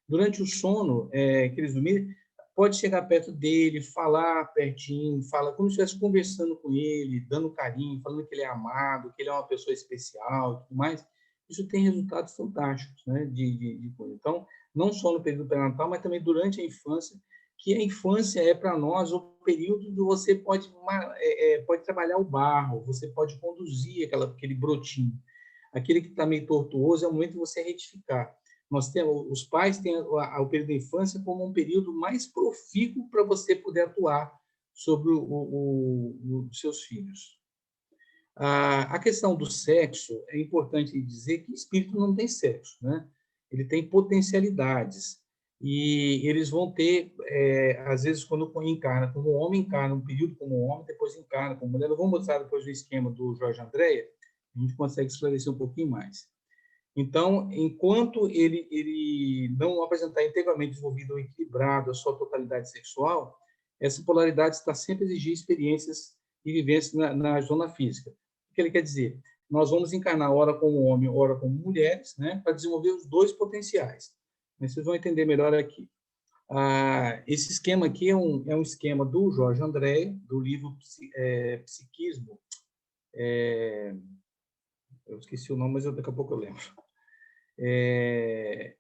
durante o sono, que eles dormirem, pode chegar perto dele, falar pertinho, fala como se estivesse conversando com ele, dando carinho, falando que ele é amado, que ele é uma pessoa especial e tudo mais. Isso tem resultados fantásticos, né? Então, não só no período pré-natal, mas também durante a infância, que a infância é para nós o período que você pode trabalhar o barro, você pode conduzir aquele brotinho. Aquele que está meio tortuoso é o momento de você retificar. Os pais têm o período da infância como um período mais profícuo para você poder atuar sobre os seus filhos. A questão do sexo, é importante dizer que o espírito não tem sexo, né? Ele tem potencialidades. E eles vão ter, às vezes, quando encarna como homem, encarna um período como homem, depois encarna como mulher. Eu vou mostrar depois o esquema do Jorge Andréa, a gente consegue esclarecer um pouquinho mais. Então, enquanto ele não apresentar integralmente desenvolvido ou equilibrado a sua totalidade sexual, essa polaridade está sempre a exigir experiências e vivências na zona física. O que ele quer dizer? Nós vamos encarnar ora como homem, ora como mulheres, né, para desenvolver os dois potenciais. Mas vocês vão entender melhor aqui. Esse esquema aqui é um esquema do Jorge Andréa, do livro Psiquismo. Eu esqueci o nome, mas daqui a pouco eu lembro. E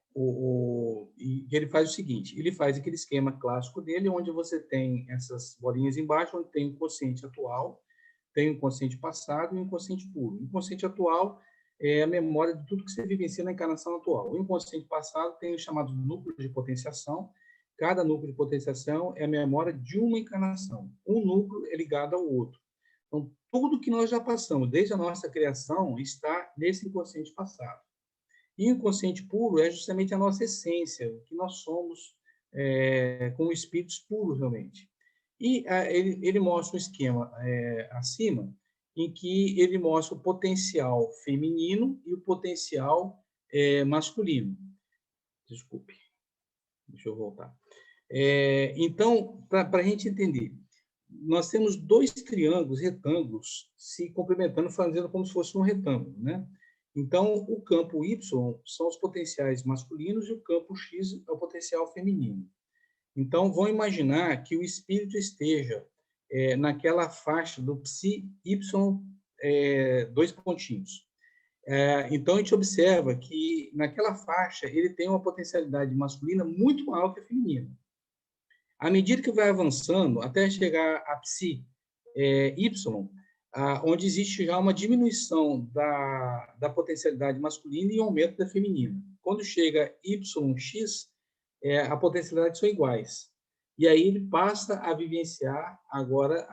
ele faz o seguinte: ele faz aquele esquema clássico dele, onde você tem essas bolinhas embaixo, onde tem o inconsciente atual, tem o inconsciente passado e o inconsciente puro. O inconsciente atual é a memória de tudo que você vivencia na encarnação atual. O inconsciente passado tem os chamados núcleos de potenciação, Cada núcleo de potenciação é a memória de uma encarnação. Um núcleo é ligado ao outro. Então, tudo que nós já passamos, desde a nossa criação, está nesse inconsciente passado. E o inconsciente puro é justamente a nossa essência, o que nós somos como espíritos puros, realmente. E ele mostra um esquema acima, em que ele mostra o potencial feminino e o potencial masculino. Desculpe, deixa eu voltar. Então, para a gente entender, nós temos dois triângulos, retângulos, se complementando, fazendo como se fosse um retângulo, né? Então, o campo Y são os potenciais masculinos e o campo X é o potencial feminino. Então, vão imaginar que o espírito esteja naquela faixa do psi Y, dois pontinhos. Então, a gente observa que naquela faixa ele tem uma potencialidade masculina muito maior que a feminina. À medida que vai avançando, até chegar a psi Y, onde existe já uma diminuição da potencialidade masculina e aumento da feminina. Quando chega YX, a potencialidade são iguais. E aí ele passa a vivenciar agora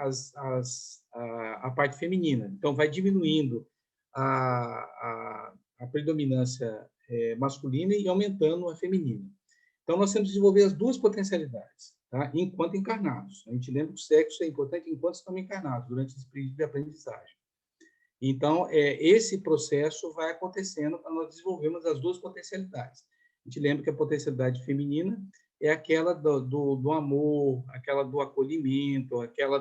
a parte feminina. Então, vai diminuindo a predominância masculina e aumentando a feminina. Então, nós temos que desenvolver as duas potencialidades, tá? Enquanto encarnados. A gente lembra que o sexo é importante enquanto estamos encarnados, durante esse período de aprendizagem. Então, esse processo vai acontecendo para nós desenvolvermos as duas potencialidades. A gente lembra que a potencialidade feminina é aquela do amor, aquela do acolhimento, aquela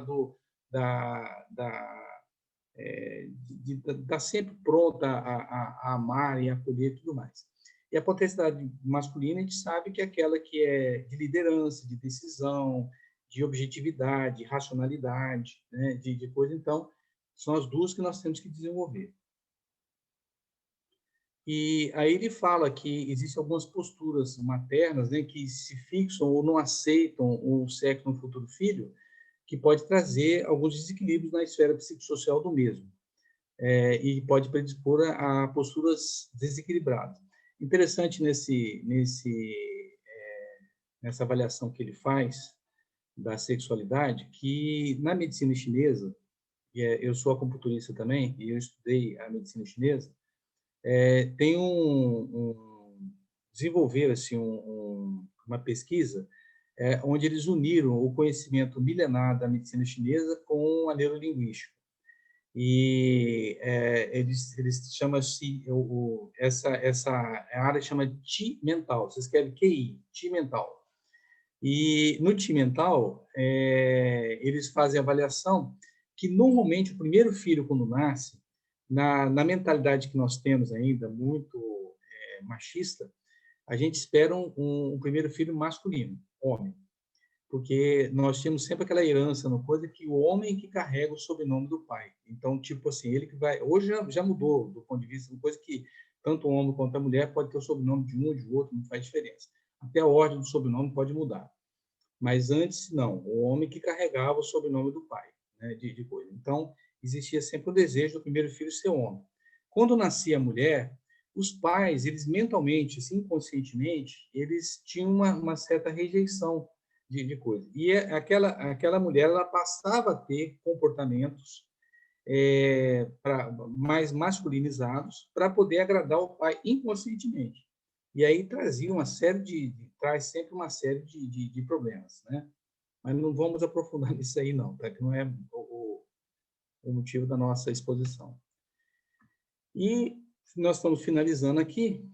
de estar sempre pronta a amar e acolher e tudo mais. E a potencialidade masculina, a gente sabe que é aquela que é de liderança, de decisão, de objetividade, racionalidade, né, de coisa. Então, são as duas que nós temos que desenvolver. E aí ele fala que existem algumas posturas maternas, né, que se fixam ou não aceitam o sexo no futuro filho, que pode trazer alguns desequilíbrios na esfera psicossocial do mesmo. E pode predispor a posturas desequilibradas. Interessante nessa avaliação que ele faz da sexualidade, que na medicina chinesa, eu sou acupunturista também, e eu estudei a medicina chinesa, tem desenvolver assim, uma pesquisa onde eles uniram o conhecimento milenar da medicina chinesa com a neurolinguística. E eles chamam-se, essa área chama Qi mental, você escreve QI, Qi mental. E no Qi mental, eles fazem avaliação que normalmente o primeiro filho, quando nasce, na mentalidade que nós temos ainda, muito machista, a gente espera um primeiro filho masculino, homem. Porque nós tínhamos sempre aquela herança no coisa que o homem que carrega o sobrenome do pai. Então, tipo assim, ele que vai... Hoje já mudou do ponto de vista de coisa que tanto o homem quanto a mulher pode ter o sobrenome de um ou de outro, não faz diferença. Até a ordem do sobrenome pode mudar. Mas antes, não. O homem que carregava o sobrenome do pai, né, de coisa. Então, existia sempre o desejo do primeiro filho ser homem. Quando nascia a mulher, os pais, eles mentalmente, assim, inconscientemente, eles tinham uma certa rejeição de coisa. E aquela mulher, ela passava a ter comportamentos mais masculinizados para poder agradar o pai inconscientemente. E aí trazia traz sempre uma série de problemas, né? Mas não vamos aprofundar nisso aí, não, tá? Que não é o motivo da nossa exposição. E nós estamos finalizando aqui.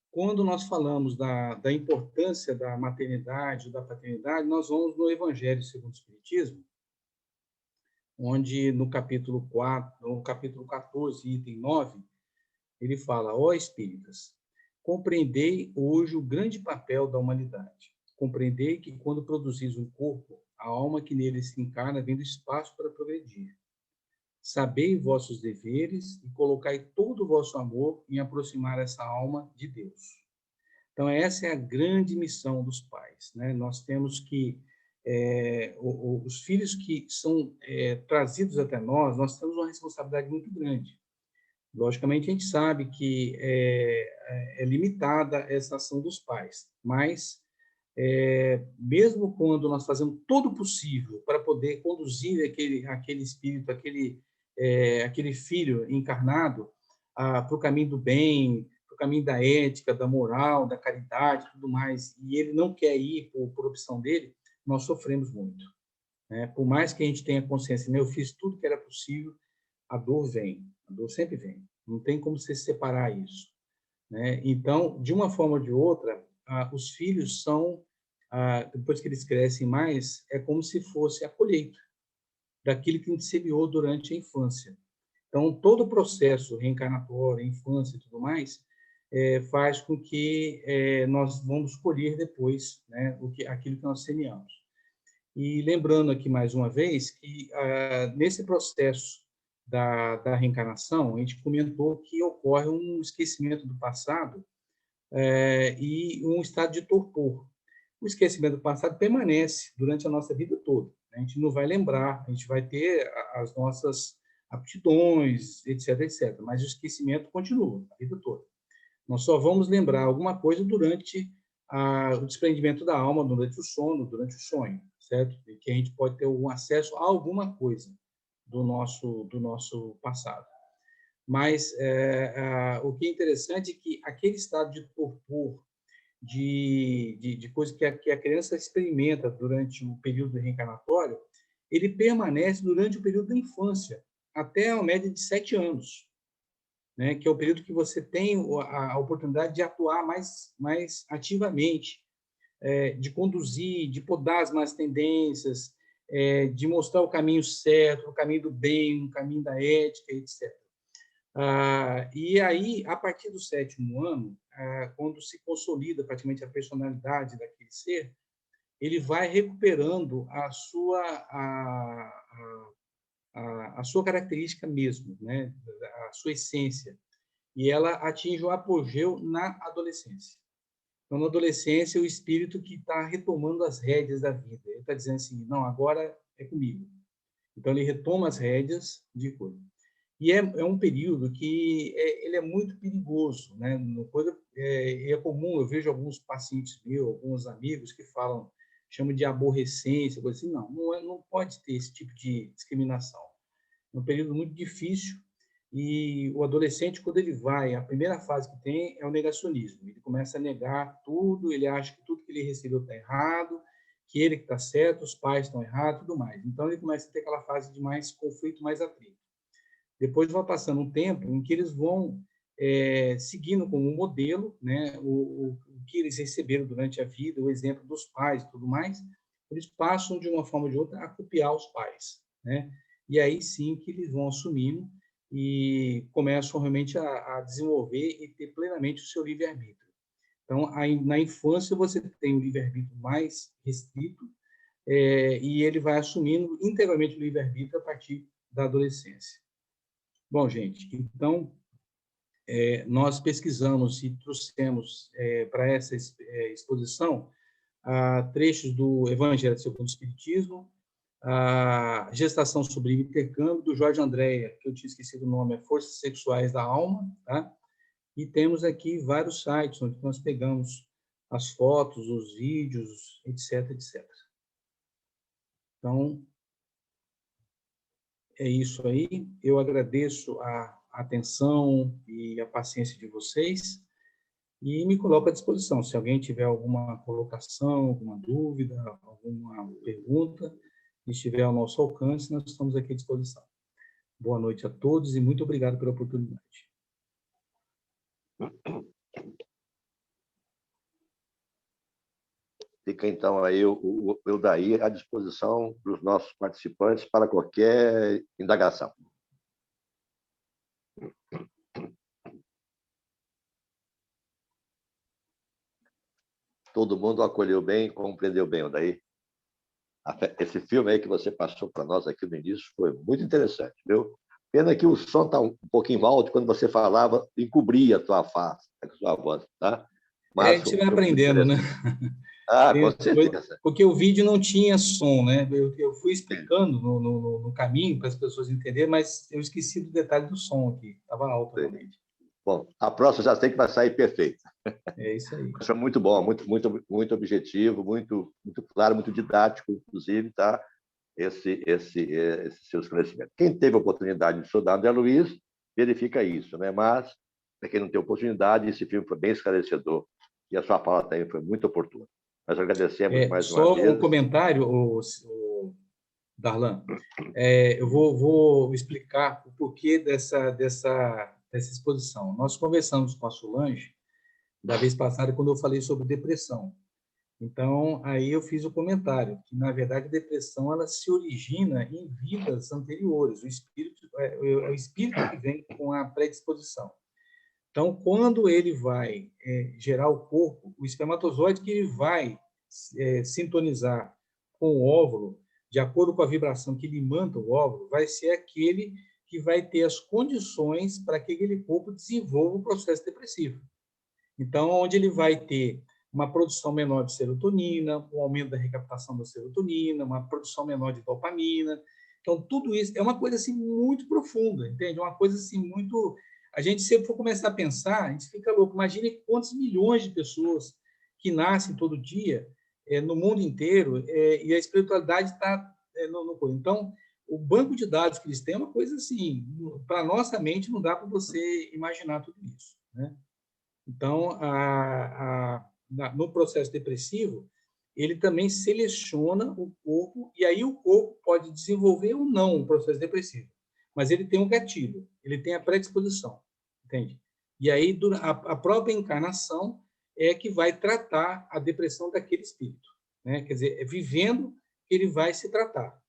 Quando nós falamos da importância da maternidade, da paternidade, nós vamos no Evangelho segundo o Espiritismo, onde no capítulo 14, item 9, ele fala: ó espíritas, compreendei hoje o grande papel da humanidade. Compreendei que quando produzis um corpo, a alma que nele se encarna vem do espaço para progredir. Sabei vossos deveres e colocai todo o vosso amor em aproximar essa alma de Deus. Então, essa é a grande missão dos pais, né? Nós temos que, os filhos que são trazidos até nós temos uma responsabilidade muito grande. Logicamente, a gente sabe que é limitada essa ação dos pais, mas mesmo quando nós fazemos todo o possível para poder conduzir aquele espírito, aquele filho encarnado para o caminho do bem, para o caminho da ética, da moral, da caridade, tudo mais, e ele não quer ir por opção dele, nós sofremos muito. Né? Por mais que a gente tenha consciência, eu fiz tudo que era possível, a dor vem, a dor sempre vem. Não tem como você separar isso. Né? Então, de uma forma ou de outra, os filhos são, depois que eles crescem mais, é como se fosse a colheita daquilo que a gente semeou durante a infância. Então, todo o processo reencarnatório, infância e tudo mais, faz com que nós vamos colher depois, né, aquilo que nós semeamos. E lembrando aqui mais uma vez que nesse processo da reencarnação, a gente comentou que ocorre um esquecimento do passado e um estado de torpor. O esquecimento do passado permanece durante a nossa vida toda. A gente não vai lembrar, a gente vai ter as nossas aptidões, etc., etc. Mas o esquecimento continua a vida toda. Nós só vamos lembrar alguma coisa durante o desprendimento da alma, durante o sono, durante o sonho, certo? E que a gente pode ter algum acesso a alguma coisa do nosso passado. Mas o que é interessante é que aquele estado de torpor, de coisa que a criança experimenta durante o período reencarnatório, ele permanece durante o período da infância, até a média de 7 anos, né? Que é o período que você tem a oportunidade de atuar mais ativamente, de conduzir, de podar as más tendências, de mostrar o caminho certo, o caminho do bem, o caminho da ética, etc. E aí, a partir do 7º ano, quando se consolida praticamente a personalidade daquele ser, ele vai recuperando a sua característica mesmo, né? A sua essência. E ela atinge o apogeu na adolescência. Então, na adolescência, o espírito que está retomando as rédeas da vida. Ele está dizendo assim, não, agora é comigo. Então, ele retoma as rédeas de coisa. E é um período que ele é muito perigoso, né? É comum, eu vejo alguns pacientes meus, alguns amigos que chamam de aborrecência, coisa assim. Não pode ter esse tipo de discriminação. É um período muito difícil e o adolescente, quando ele vai, a primeira fase que tem é o negacionismo. Ele começa a negar tudo, ele acha que tudo que ele recebeu está errado, que ele que está certo, os pais estão errados, tudo mais. Então, ele começa a ter aquela fase de mais conflito, mais atrito. Depois vai passando um tempo em que eles vão seguindo como um modelo, né, o que eles receberam durante a vida, o exemplo dos pais e tudo mais, eles passam, de uma forma ou de outra, a copiar os pais, né? E aí sim que eles vão assumindo e começam realmente a desenvolver e ter plenamente o seu livre-arbítrio. Então, na infância, você tem o livre-arbítrio mais restrito e ele vai assumindo integralmente o livre-arbítrio a partir da adolescência. Bom, gente, então, nós pesquisamos e trouxemos para essa exposição trechos do Evangelho segundo o Espiritismo, a Gestação Sublime Intercâmbio, do Jorge Andréa, que eu tinha esquecido o nome, Forças Sexuais da Alma, tá? E temos aqui vários sites onde nós pegamos as fotos, os vídeos, etc., etc. Então, é isso aí. Eu agradeço a atenção e a paciência de vocês e me coloco à disposição. Se alguém tiver alguma colocação, alguma dúvida, alguma pergunta, e estiver ao nosso alcance, nós estamos aqui à disposição. Boa noite a todos e muito obrigado pela oportunidade. Fica, então, aí o Eldair à disposição dos nossos participantes para qualquer indagação. Todo mundo acolheu bem, compreendeu bem, Eldair? Esse filme aí que você passou para nós aqui no início foi muito interessante, viu? Pena que o som está um pouquinho alto, quando você falava, encobria a tua face, a sua voz, tá? Mas a gente vai aprendendo, né? Com certeza. Porque o vídeo não tinha som, né? Eu fui explicando no caminho para as pessoas entenderem, mas eu esqueci do detalhe do som aqui. Estava alto, realmente. Bom, a próxima já sei que vai sair perfeita. É isso aí. Foi muito bom, muito objetivo, muito claro, muito didático, inclusive, tá? Esses seus conhecimentos. Quem teve a oportunidade de estudar André Luiz, verifica isso, né? Mas, para quem não tem oportunidade, esse filme foi bem esclarecedor e a sua fala também foi muito oportuna. Nós agradecemos mais uma Só vez. um comentário, Darlan. Eu vou explicar o porquê dessa exposição. Nós conversamos com a Solange da vez passada quando eu falei sobre depressão. Então, aí eu fiz o comentário que, na verdade, a depressão ela se origina em vidas anteriores. O espírito é o espírito que vem com a predisposição. Então, quando ele vai gerar o corpo, o espermatozoide que ele vai sintonizar com o óvulo, de acordo com a vibração que ele manda o óvulo, vai ser aquele que vai ter as condições para que aquele corpo desenvolva o processo depressivo. Então, onde ele vai ter uma produção menor de serotonina, um aumento da recaptação da serotonina, uma produção menor de dopamina. Então, tudo isso é uma coisa assim muito profunda, entende? Uma coisa assim muito... A gente, se for começar a pensar, a gente fica louco. Imagine quantos milhões de pessoas que nascem todo dia no mundo inteiro e a espiritualidade está no... Então, o banco de dados que eles têm é uma coisa assim, para a nossa mente não dá para você imaginar tudo isso, né? Então, no processo depressivo, ele também seleciona o corpo, e aí o corpo pode desenvolver ou não o processo depressivo. Mas ele tem um gatilho, ele tem a predisposição, entende? E aí a própria encarnação é que vai tratar a depressão daquele espírito, né? Quer dizer, é vivendo que ele vai se tratar,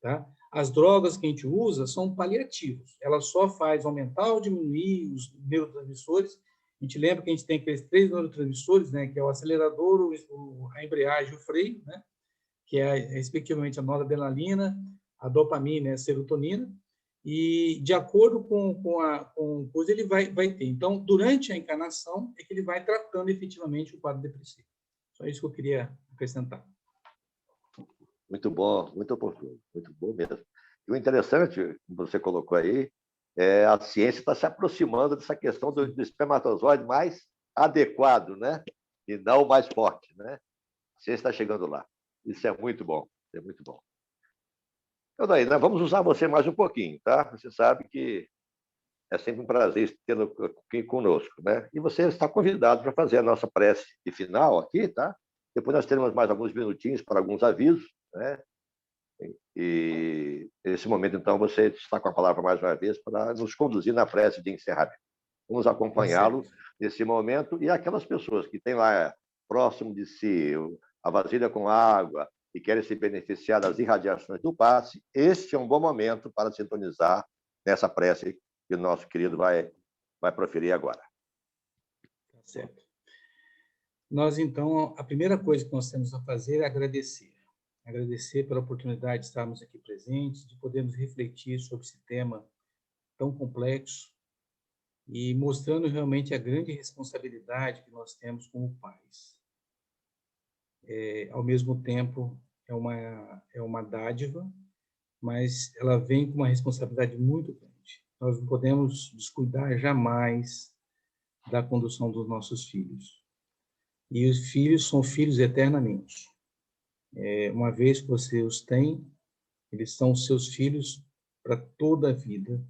tá? As drogas que a gente usa são paliativos, ela só faz aumentar ou diminuir os neurotransmissores. A gente lembra que a gente tem aqueles 3 neurotransmissores, né, que é o acelerador, a embreagem e o freio, né, que é, respectivamente, a noradrenalina, a dopamina e a serotonina, e, de acordo com a coisa, ele vai ter. Então, durante a encarnação, é que ele vai tratando efetivamente o quadro depressivo. Só isso que eu queria acrescentar. Muito bom, muito oportuno, muito bom mesmo. E o interessante que você colocou aí, a ciência está se aproximando dessa questão do espermatozoide mais adequado, né? E não o mais forte, né? A ciência está chegando lá. Isso é muito bom, é muito bom. Então, daí, nós vamos usar você mais um pouquinho, tá? Você sabe que é sempre um prazer tê-lo aqui conosco, né? E você está convidado para fazer a nossa prece de final aqui, tá? Depois nós teremos mais alguns minutinhos para alguns avisos, né? E nesse momento, então, você está com a palavra mais uma vez para nos conduzir na prece de encerramento. Vamos acompanhá-lo nesse momento. E aquelas pessoas que têm lá próximo de si a vasilha com água e querem se beneficiar das irradiações do passe, este é um bom momento para sintonizar nessa prece que o nosso querido vai proferir agora. Tá certo. Nós, então, a primeira coisa que nós temos a fazer é agradecer. Agradecer pela oportunidade de estarmos aqui presentes, de podermos refletir sobre esse tema tão complexo e mostrando realmente a grande responsabilidade que nós temos como pais. Ao mesmo tempo, é uma dádiva, mas ela vem com uma responsabilidade muito grande. Nós não podemos descuidar jamais da condução dos nossos filhos. E os filhos são filhos eternamente. Uma vez que você os tem, eles são seus filhos para toda a vida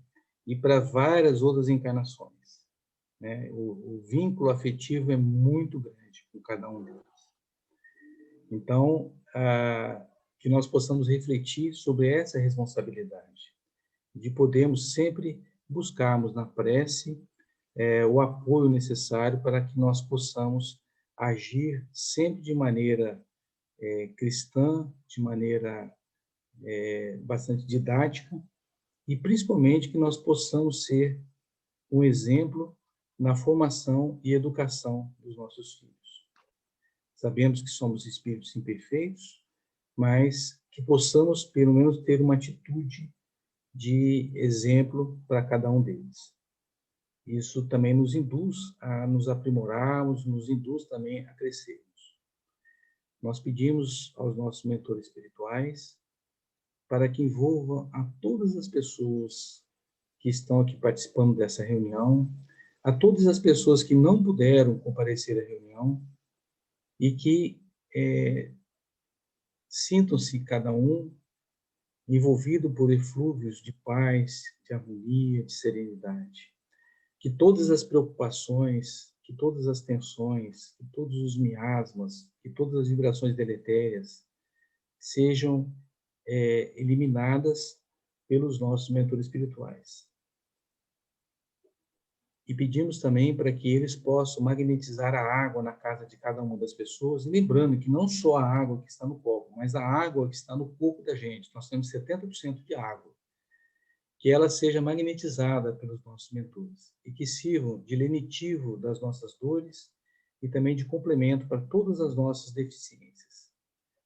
e para várias outras encarnações, né? O vínculo afetivo é muito grande com cada um deles. Então, que nós possamos refletir sobre essa responsabilidade, de podermos sempre buscarmos na prece o apoio necessário para que nós possamos agir sempre de maneira cristã, de maneira bastante didática, e principalmente que nós possamos ser um exemplo na formação e educação dos nossos filhos. Sabemos que somos espíritos imperfeitos, mas que possamos, pelo menos, ter uma atitude de exemplo para cada um deles. Isso também nos induz a nos aprimorarmos, nos induz também a crescermos. Nós pedimos aos nossos mentores espirituais para que envolvam a todas as pessoas que estão aqui participando dessa reunião, A todas as pessoas que não puderam comparecer à reunião e que sintam-se cada um envolvido por eflúvios de paz, de harmonia, de serenidade. Que todas as preocupações, que todas as tensões, que todos os miasmas, que todas as vibrações deletérias sejam eliminadas pelos nossos mentores espirituais. E pedimos também para que eles possam magnetizar a água na casa de cada uma das pessoas, e lembrando que não só a água que está no copo, mas a água que está no corpo da gente. Nós temos 70% de água. Que ela seja magnetizada pelos nossos mentores e que sirvam de lenitivo das nossas dores e também de complemento para todas as nossas deficiências.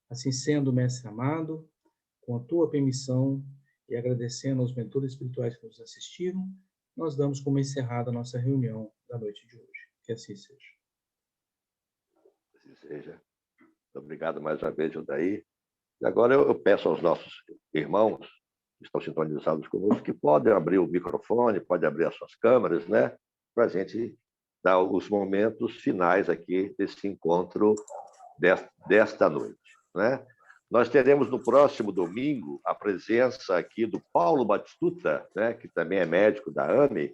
Assim sendo, Mestre amado, com a tua permissão e agradecendo aos mentores espirituais que nos assistiram, nós damos como encerrada a nossa reunião da noite de hoje. Que assim seja. Assim seja. Muito obrigado mais uma vez, Judaí. E agora eu peço aos nossos irmãos que estão sintonizados conosco que podem abrir o microfone, podem abrir as suas câmeras, né, para a gente dar os momentos finais aqui desse encontro desta noite, né? Nós teremos no próximo domingo a presença aqui do Paulo Batistuta, né, que também é médico da AME,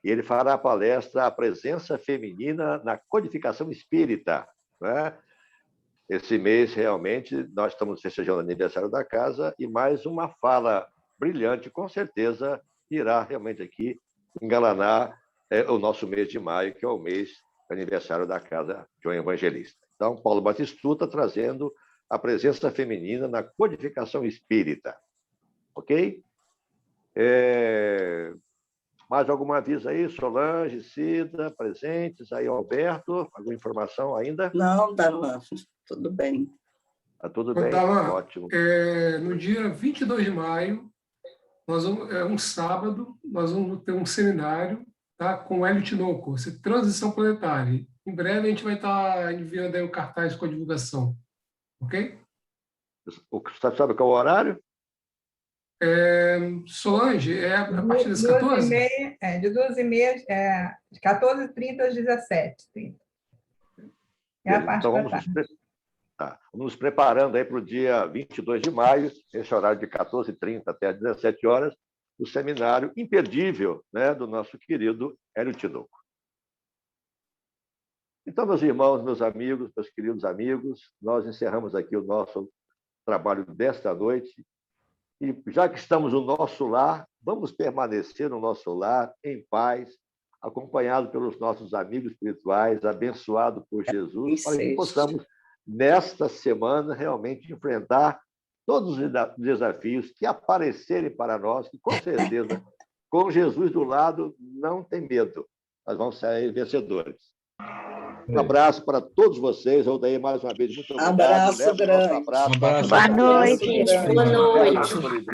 e ele fará a palestra A Presença Feminina na Codificação Espírita, né? Esse mês, realmente, nós estamos festejando o aniversário da casa e mais uma fala brilhante, com certeza, irá realmente aqui engalanar o nosso mês de maio, que é o mês do aniversário da casa João Evangelista. Então, Paulo Batistuta trazendo a presença feminina na codificação espírita. Ok? Mais algum aviso aí? Solange, Cida, presentes. Aí, Alberto, alguma informação ainda? Não, Darlan, tudo bem. Tá tudo bem, Darlan, ótimo. No dia 22 de maio, é um sábado, nós vamos ter um seminário, tá, com o Hélio Tinoco, Transição Planetária. Em breve a gente vai estar enviando aí o cartaz com a divulgação. Ok? Você sabe qual é o horário? Solange, é a partir das 14? De 12h30, de 14h30 às 17h30. É a parte então, da tarde. Vamos nos preparando aí para o dia 22 de maio, esse horário de 14h30 até às 17 horas, o seminário imperdível, né, do nosso querido Hélio Tinoco. Então, meus irmãos, meus amigos, meus queridos amigos, nós encerramos aqui o nosso trabalho desta noite. E já que estamos no nosso lar, vamos permanecer no nosso lar em paz, acompanhado pelos nossos amigos espirituais, abençoado por Jesus, para que possamos, nesta semana, realmente enfrentar todos os desafios que aparecerem para nós, que, com certeza, com Jesus do lado, não tem medo. Nós vamos sair vencedores. Um abraço para todos vocês. Aldair, mais uma vez, muito obrigado. Abraço grande. Abraço. Um abraço. Boa noite. Boa noite.